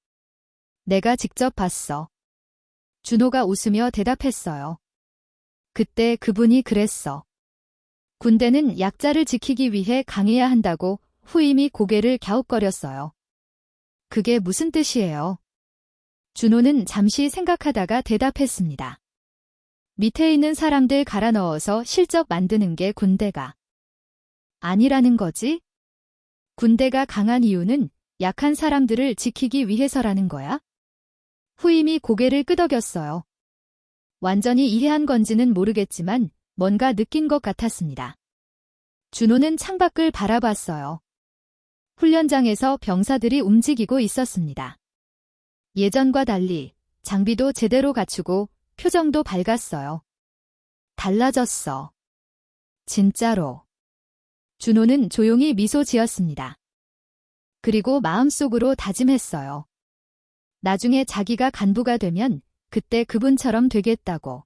내가 직접 봤어. 준호가 웃으며 대답했어요. 그때 그분이 그랬어. 군대는 약자를 지키기 위해 강해야 한다고. 후임이 고개를 갸웃거렸어요. 그게 무슨 뜻이에요? 준호는 잠시 생각하다가 대답했습니다. 밑에 있는 사람들 갈아 넣어서 실적 만드는 게 군대가 아니라는 거지? 군대가 강한 이유는 약한 사람들을 지키기 위해서라는 거야? 후임이 고개를 끄덕였어요. 완전히 이해한 건지는 모르겠지만 뭔가 느낀 것 같았습니다. 준호는 창밖을 바라봤어요. 훈련장에서 병사들이 움직이고 있었습니다. 예전과 달리 장비도 제대로 갖추고 표정도 밝았어요. 달라졌어. 진짜로. 준호는 조용히 미소 지었습니다. 그리고 마음속으로 다짐했어요. 나중에 자기가 간부가 되면 그때 그분처럼 되겠다고.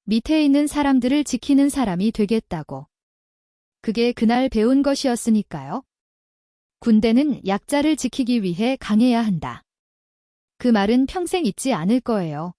밑에 있는 사람들을 지키는 사람이 되겠다고. 그게 그날 배운 것이었으니까요. 군대는 약자를 지키기 위해 강해야 한다. 그 말은 평생 잊지 않을 거예요.